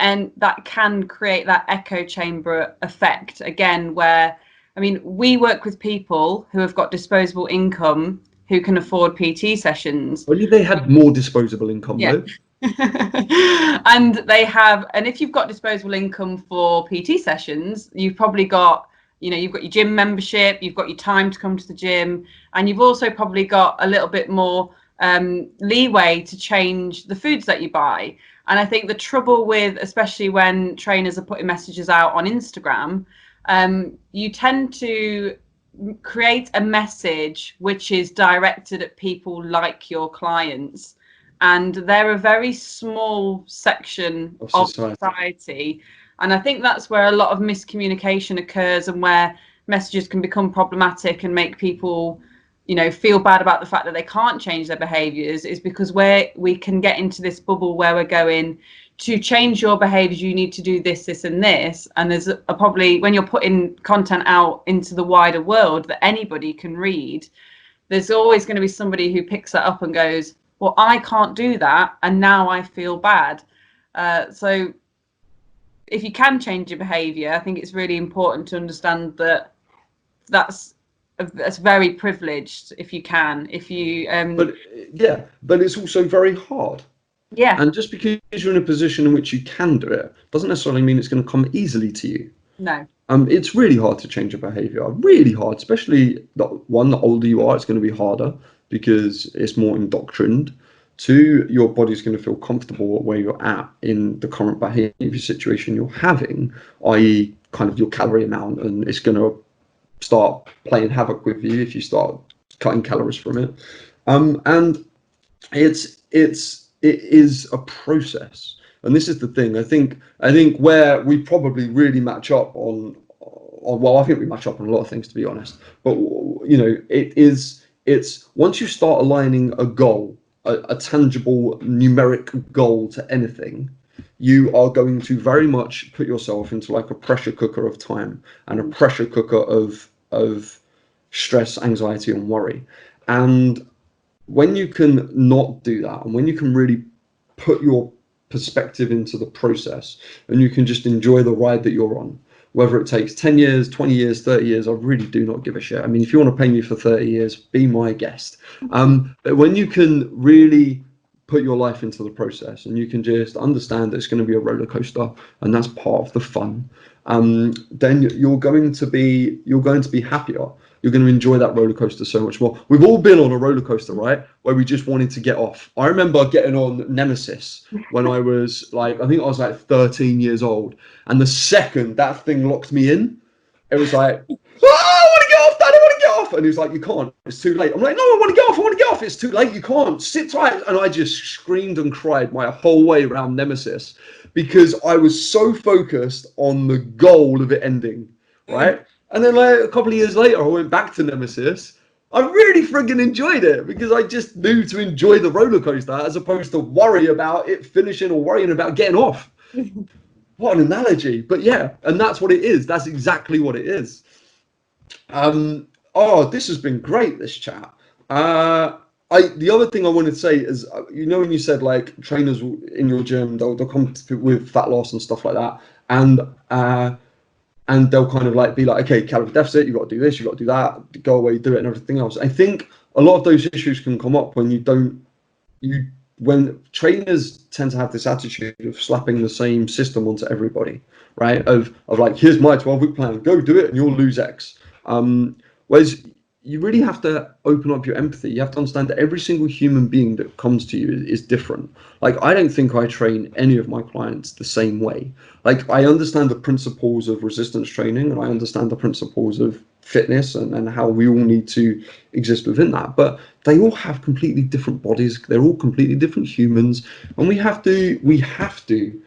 can create that echo chamber effect again, where, I mean, we work with people who have got disposable income who can afford PT sessions. Only they had more disposable income, though. And if you've got disposable income for PT sessions, you've probably got, you've got your gym membership, you've got your time to come to the gym, and you've also probably got a little bit more leeway to change the foods that you buy. And I think the trouble with, especially when trainers are putting messages out on Instagram, you tend to create a message which is directed at people like your clients. And they're a very small section of society. And I think that's where a lot of miscommunication occurs, and where messages can become problematic and make people, feel bad about the fact that they can't change their behaviors, is because we can get into this bubble where we're going, to change your behaviors, you need to do this, this, and this. And there's probably, when you're putting content out into the wider world that anybody can read, there's always going to be somebody who picks that up and goes, well, I can't do that, and now I feel bad. So if you can change your behavior, I think it's really important to understand that that's very privileged if you can. But it's also very hard. Yeah. And just because you're in a position in which you can do it doesn't necessarily mean it's going to come easily to you. No. It's really hard to change your behavior. Really hard, especially the older you are, it's going to be harder because it's more indoctrined. Two, your body's going to feel comfortable where you're at in the current behavior situation you're having, i.e. kind of your calorie amount, and it's going to start playing havoc with you if you start cutting calories from it. And it is a process. And this is the thing. I think where we probably really match up on well, I think we match up on a lot of things, to be honest. But it's once you start aligning a goal, a tangible numeric goal to anything, you are going to very much put yourself into like a pressure cooker of time and a pressure cooker of stress, anxiety, and worry. And when you can not do that, and when you can really put your perspective into the process, and you can just enjoy the ride that you're on, whether it takes 10 years, 20 years, 30 years, I really do not give a shit. I mean, if you want to pay me for 30 years, be my guest. But when you can really put your life into the process, and you can just understand that it's going to be a roller coaster, and that's part of the fun, then you're going to be happier. You're going to enjoy that roller coaster so much more. We've all been on a roller coaster, right? Where we just wanted to get off. I remember getting on Nemesis when I was I think I was like 13 years old. And the second that thing locked me in, it was like, oh, I want to get off, Dad, I want to get off. And he was like, you can't, it's too late. I'm like, no, I want to get off, it's too late, you can't, sit tight. And I just screamed and cried my whole way around Nemesis because I was so focused on the goal of it ending, right? And then a couple of years later, I went back to Nemesis. I really friggin' enjoyed it because I just knew to enjoy the roller coaster as opposed to worry about it finishing or worrying about getting off. What an analogy. But yeah, and that's what it is. That's exactly what it is. This has been great, this chat. The other thing I wanted to say is, when you said like trainers in your gym, they'll come with fat loss and stuff like that. And they'll kind of be like, okay, calorie deficit, you've got to do this, you've got to do that, go away, do it, and everything else. I think a lot of those issues can come up when when trainers tend to have this attitude of slapping the same system onto everybody, right? Of like, here's my 12-week plan, go do it and you'll lose X. Whereas you really have to open up your empathy. You have to understand that every single human being that comes to you is different. Like, I don't think I train any of my clients the same way. Like, I understand the principles of resistance training, and I understand the principles of fitness, and how we all need to exist within that. But they all have completely different bodies. They're all completely different humans, and we have to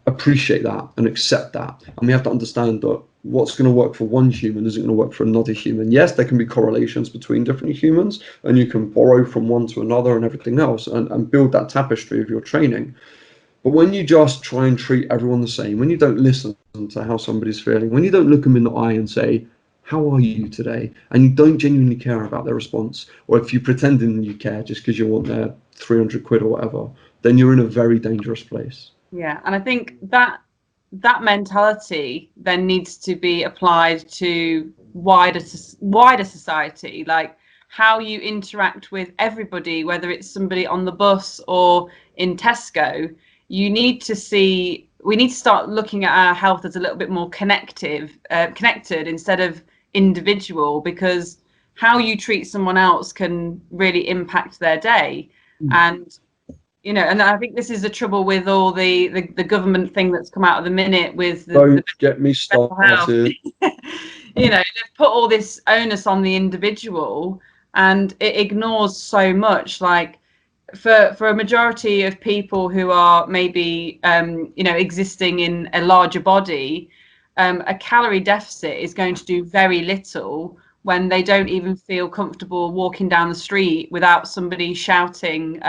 appreciate that and accept that. And we have to understand that what's going to work for one human isn't going to work for another human. Yes, there can be correlations between different humans, and you can borrow from one to another and everything else, and build that tapestry of your training. But when you just try and treat everyone the same, when you don't listen to how somebody's feeling, when you don't look them in the eye and say, how are you today? And you don't genuinely care about their response, or if you're pretending you care just because you want their 300 quid or whatever, then you're in a very dangerous place. Yeah, and I think that mentality then needs to be applied to wider society, like how you interact with everybody, whether it's somebody on the bus or in Tesco. We need to start looking at our health as a little bit more connected instead of individual, because how you treat someone else can really impact their day. And and I think this is the trouble with all the government thing that's come out of the minute with Don't get me started. They've put all this onus on the individual, and it ignores so much. Like for a majority of people who are maybe existing in a larger body, a calorie deficit is going to do very little when they don't even feel comfortable walking down the street without somebody shouting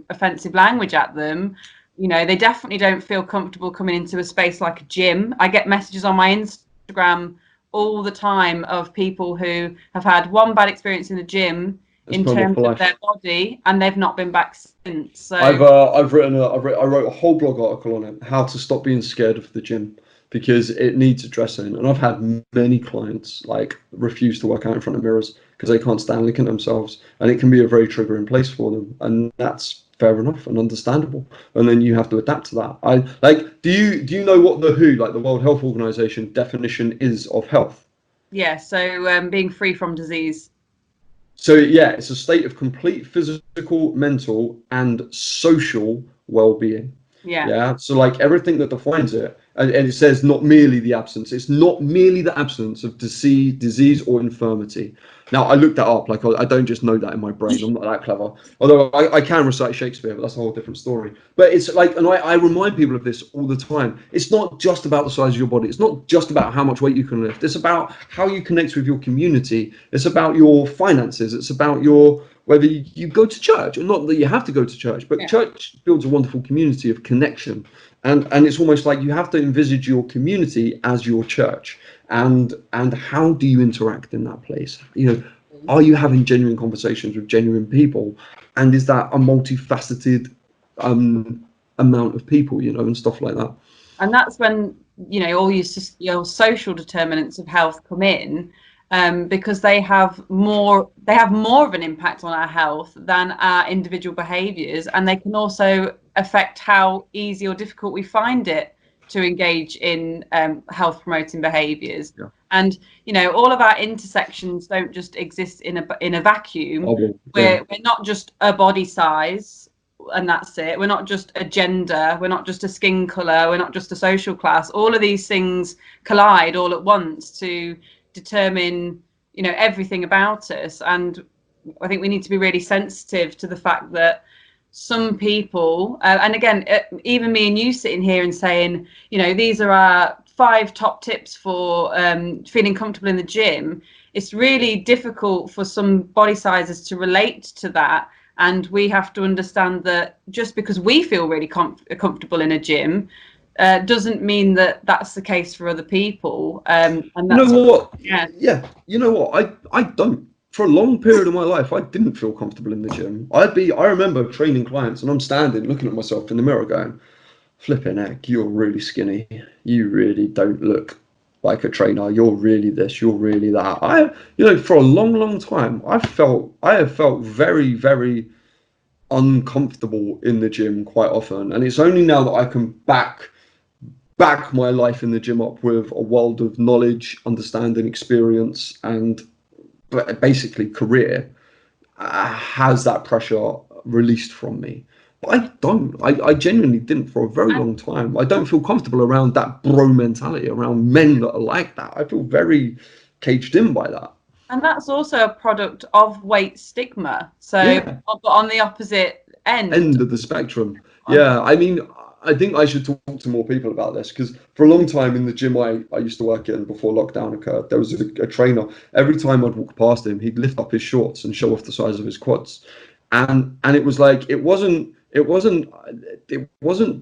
offensive language at them. They definitely don't feel comfortable coming into a space like a gym. I get messages on my Instagram all the time of people who have had one bad experience in the gym in terms of their body, and they've not been back since. So I wrote a whole blog article on it, how to stop being scared of the gym, because it needs addressing. And I've had many clients like refuse to work out in front of mirrors because they can't stand looking at themselves, and it can be a very triggering place for them, and that's fair enough and understandable. And then you have to adapt to that. Do you know what the WHO, like the World Health Organization, definition is of health? Yeah, so being free from disease. So yeah, it's a state of complete physical, mental, and social well-being. Yeah. So like everything that defines it, and it says not merely the absence. It's not merely the absence of disease or infirmity. Now I looked that up. Like I don't just know that in my brain. I'm not that clever. Although I can recite Shakespeare, but that's a whole different story. But it's like, and I remind people of this all the time. It's not just about the size of your body. It's not just about how much weight you can lift. It's about how you connect with your community. It's about your finances. It's about whether you go to church, or not that you have to go to church, but church builds a wonderful community of connection. And it's almost like you have to envisage your community as your church. And how do you interact in that place? Are you having genuine conversations with genuine people? And is that a multifaceted amount of people, and stuff like that? And that's when, all your social determinants of health come in. Because they have more of an impact on our health than our individual behaviours, and they can also affect how easy or difficult we find it to engage in health promoting behaviours. Yeah. And all of our intersections don't just exist in a vacuum. We're not just a body size and that's it. We're not just a gender, we're not just a skin colour, we're not just a social class. All of these things collide all at once to determine everything about us. And I think we need to be really sensitive to the fact that some people and again, even me and you sitting here and saying these are our 5 top tips for feeling comfortable in the gym, it's really difficult for some body sizes to relate to that. And we have to understand that just because we feel really comfortable in a gym doesn't mean that that's the case for other people. And that's you know what? I don't. For a long period of my life, I didn't feel comfortable in the gym. I remember training clients, and I'm standing looking at myself in the mirror going, flipping heck, you're really skinny. You really don't look like a trainer. You're really this, you're really that. For a long time, I have felt very, very uncomfortable in the gym quite often. And it's only now that I can back my life in the gym up with a world of knowledge, understanding, experience, and basically career has that pressure released from me. But I don't. I genuinely didn't for a very long time. I don't feel comfortable around that bro mentality, around men that are like that. I feel very caged in by that. And that's also a product of weight stigma. So, Yeah. but on the opposite End of the spectrum. Yeah, I mean, I think I should talk to more people about this, because for a long time in the gym I used to work in before lockdown occurred, there was a trainer. Every time I'd walk past him, he'd lift up his shorts and show off the size of his quads, and it was like it wasn't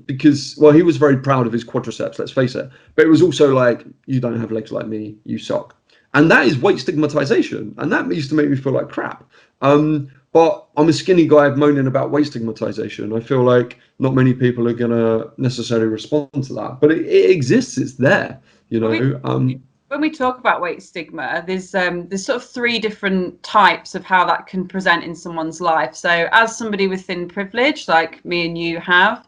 because, well, he was very proud of his quadriceps, let's face it, but it was also like, you don't have legs like me, you suck. And that is weight stigmatization, and that used to make me feel like crap. But I'm a skinny guy moaning about weight stigmatization. I feel like not many people are going to necessarily respond to that, but it exists. It's there, you know. When we talk about weight stigma, there's sort of three different types of how that can present in someone's life. So as somebody with thin privilege, like me and you have,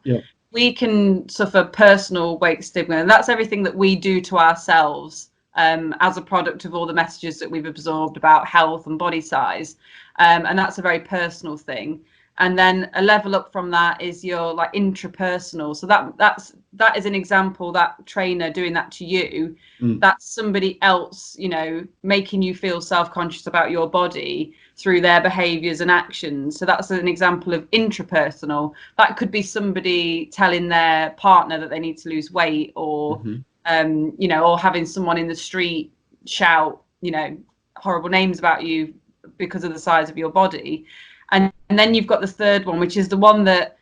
we can suffer personal weight stigma, and that's everything that we do to ourselves as a product of all the messages that we've absorbed about health and body size. And that's a very personal thing. And then a level up from that is your like intrapersonal. So that is an example, that trainer doing that to you. That's somebody else, you know, making you feel self-conscious about your body through their behaviors and actions. So that's an example of intrapersonal. That could be somebody telling their partner that they need to lose weight, or you know, or having someone in the street shout, you know, horrible names about you because of the size of your body. And then you've got the third one, which is the one that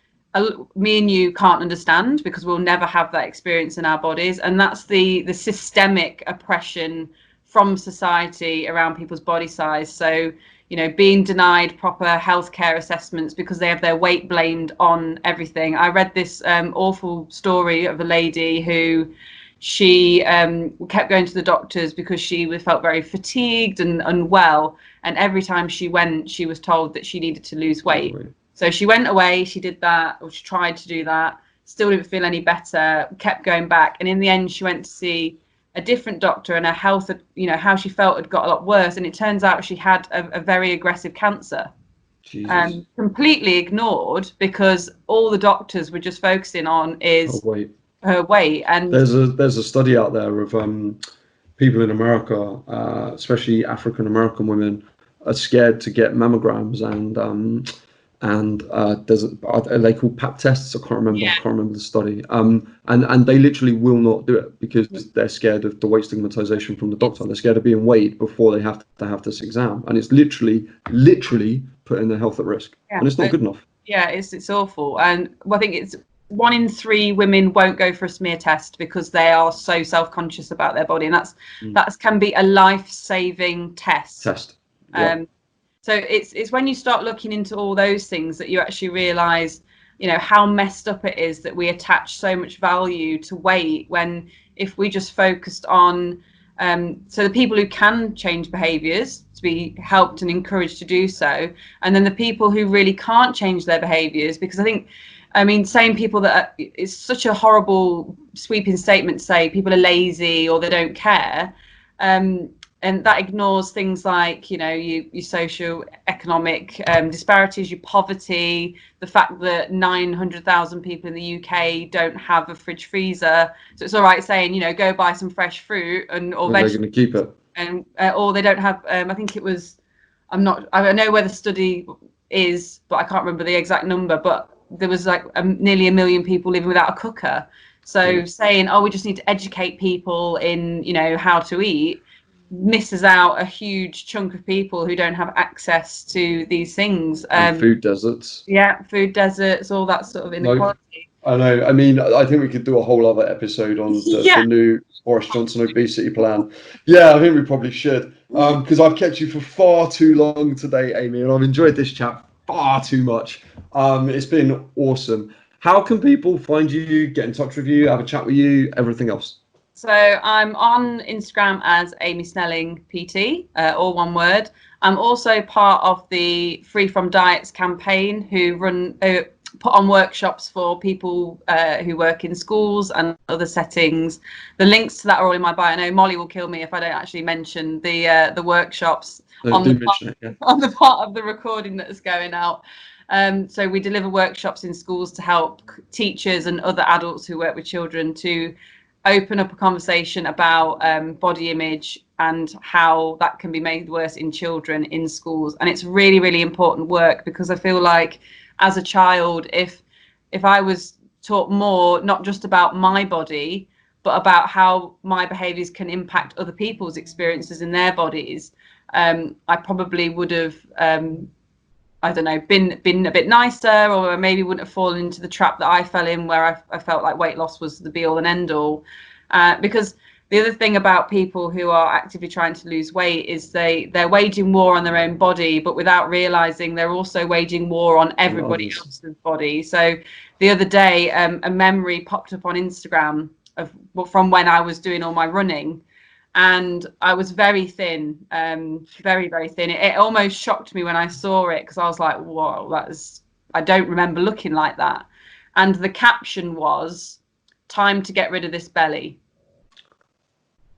me and you can't understand, because we'll never have that experience in our bodies, and that's the systemic oppression from society around people's body size. So, you know, being denied proper healthcare assessments because they have their weight blamed on everything. I read this awful story of a lady who, she kept going to the doctors because she felt very fatigued and unwell, and every time she went, she was told that she needed to lose weight. So she went away, she did that, or she tried to do that, still didn't feel any better, kept going back, and in the end she went to see a different doctor, and her health, you know, how she felt had got a lot worse, and it turns out she had a very aggressive cancer. Completely ignored, because all the doctors were just focusing on is her weight. And there's a study out there of people in America, especially African American women, are scared to get mammograms, and are they called pap tests? I can't remember the study. And they literally will not do it because they're scared of the weight stigmatization from the doctor. They're scared of being weighed before they have to have this exam, and it's literally putting their health at risk, and it's not good enough. Yeah, it's awful. And I think it's 1 in 3 women won't go for a smear test because they are so self-conscious about their body, and that can be a life-saving test. So it's when you start looking into all those things that you actually realize, you know, how messed up it is that we attach so much value to weight, when if we just focused on so the people who can change behaviors to be helped and encouraged to do so, and then the people who really can't change their behaviors, because I mean, saying people that it's such a horrible sweeping statement to say people are lazy or they don't care, and that ignores things like, you know, your social economic disparities, your poverty, the fact that 900,000 people in the UK don't have a fridge freezer, so it's all right saying, you know, go buy some fresh fruit or they're going to keep it, and or they don't have. I think it was, I know where the study is, but I can't remember the exact number, but there was like nearly 1 million people living without a cooker. So saying, oh, we just need to educate people in, you know, how to eat, misses out a huge chunk of people who don't have access to these things. Food deserts. Yeah, food deserts, all that sort of inequality. I know. I mean, I think we could do a whole other episode on the new Boris Johnson obesity plan. Yeah, I think we probably should, because I've kept you for far too long today, Amy, and I've enjoyed this chat far too much. It's been awesome. How can people find you, get in touch with you, have a chat with you, everything else? So I'm on Instagram as Amy Snelling PT, all one word. I'm also part of the Free From Diets campaign, who put on workshops for people who work in schools and other settings. The links to that are all in my bio. I know Molly will kill me if I don't actually mention the workshops on the part of the recording that is going out. So we deliver workshops in schools to help teachers and other adults who work with children to open up a conversation about body image and how that can be made worse in children in schools. And it's really, really important work, because I feel like as a child, if I was taught more, not just about my body, but about how my behaviours can impact other people's experiences in their bodies, I probably would have, I don't know, been a bit nicer, or maybe wouldn't have fallen into the trap that I fell in, where I felt like weight loss was the be all and end all. Because the other thing about people who are actively trying to lose weight is they're waging war on their own body, but without realizing they're also waging war on everybody else's body. So the other day, a memory popped up on Instagram from when I was doing all my running, and I was very thin, very, very thin. It almost shocked me when I saw it, because I was like, whoa, I don't remember looking like that. And the caption was, "Time to get rid of this belly."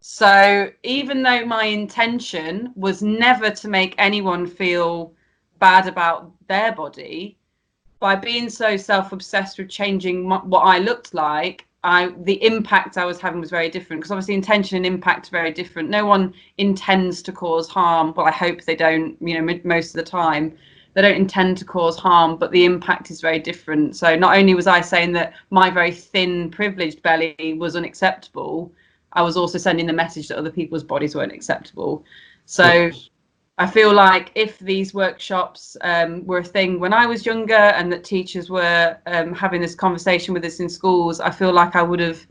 So even though my intention was never to make anyone feel bad about their body, by being so self-obsessed with changing what I looked like, the impact I was having was very different, because obviously intention and impact are very different. No one intends to cause harm. Well, I hope they don't, most of the time. They don't intend to cause harm, but the impact is very different. So not only was I saying that my very thin, privileged belly was unacceptable, I was also sending the message that other people's bodies weren't acceptable. So yes. I feel like if these workshops were a thing when I was younger, and that teachers were having this conversation with us in schools, I feel like I would have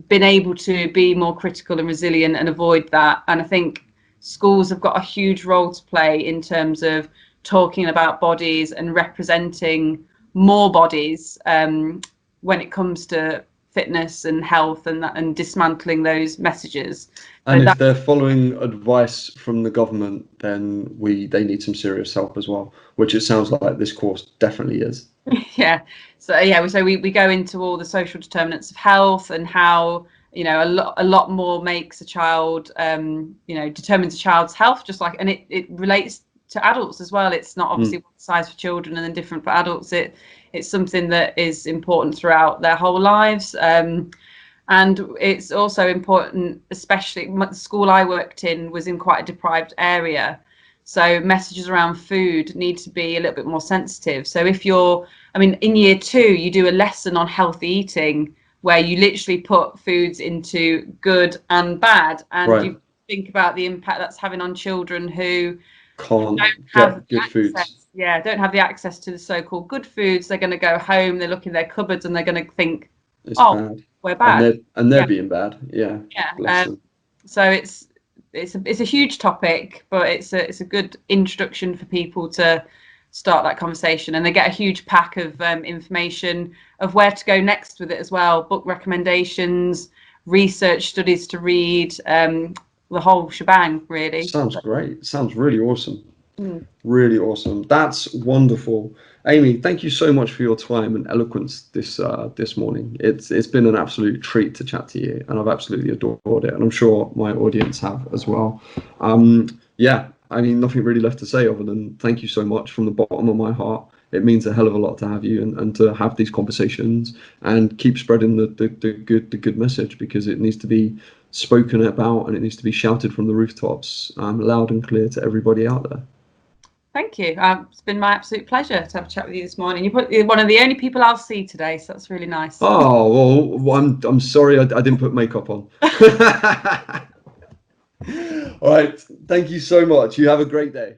been able to be more critical and resilient and avoid that. And I think schools have got a huge role to play in terms of talking about bodies and representing more bodies when it comes to fitness and health, and dismantling those messages. And if they're following advice from the government, then they need some serious help as well, which it sounds like this course definitely is. Yeah. So we go into all the social determinants of health, and how a lot more makes a child determines a child's health, just like, and it relates to adults as well. It's not obviously one size for children and then different for adults. It's something that is important throughout their whole lives. And it's also important, especially the school I worked in was in quite a deprived area. So messages around food need to be a little bit more sensitive. So if in year 2, you do a lesson on healthy eating, where you literally put foods into good and bad. And you think about the impact that's having on children who can't have good foods. Yeah, don't have the access to the so-called good foods. They're going to go home, they look in their cupboards, and they're going to think, bad. We're bad, and they're being bad. Yeah. So it's a huge topic, but it's a good introduction for people to start that conversation, and they get a huge pack of information of where to go next with it as well. Book recommendations, research studies to read, the whole shebang, really. Sounds great. Sounds really awesome. Really awesome. That's wonderful. Amy, thank you so much for your time and eloquence this morning. It's been an absolute treat to chat to you, and I've absolutely adored it, and I'm sure my audience have as well. Nothing really left to say other than thank you so much from the bottom of my heart. It means a hell of a lot to have you and to have these conversations and keep spreading the good message, because it needs to be spoken about, and it needs to be shouted from the rooftops, loud and clear to everybody out there. Thank you. It's been my absolute pleasure to have a chat with you this morning. You're one of the only people I'll see today, so that's really nice. Oh, well, I'm sorry I didn't put makeup on. All right. Thank you so much. You have a great day.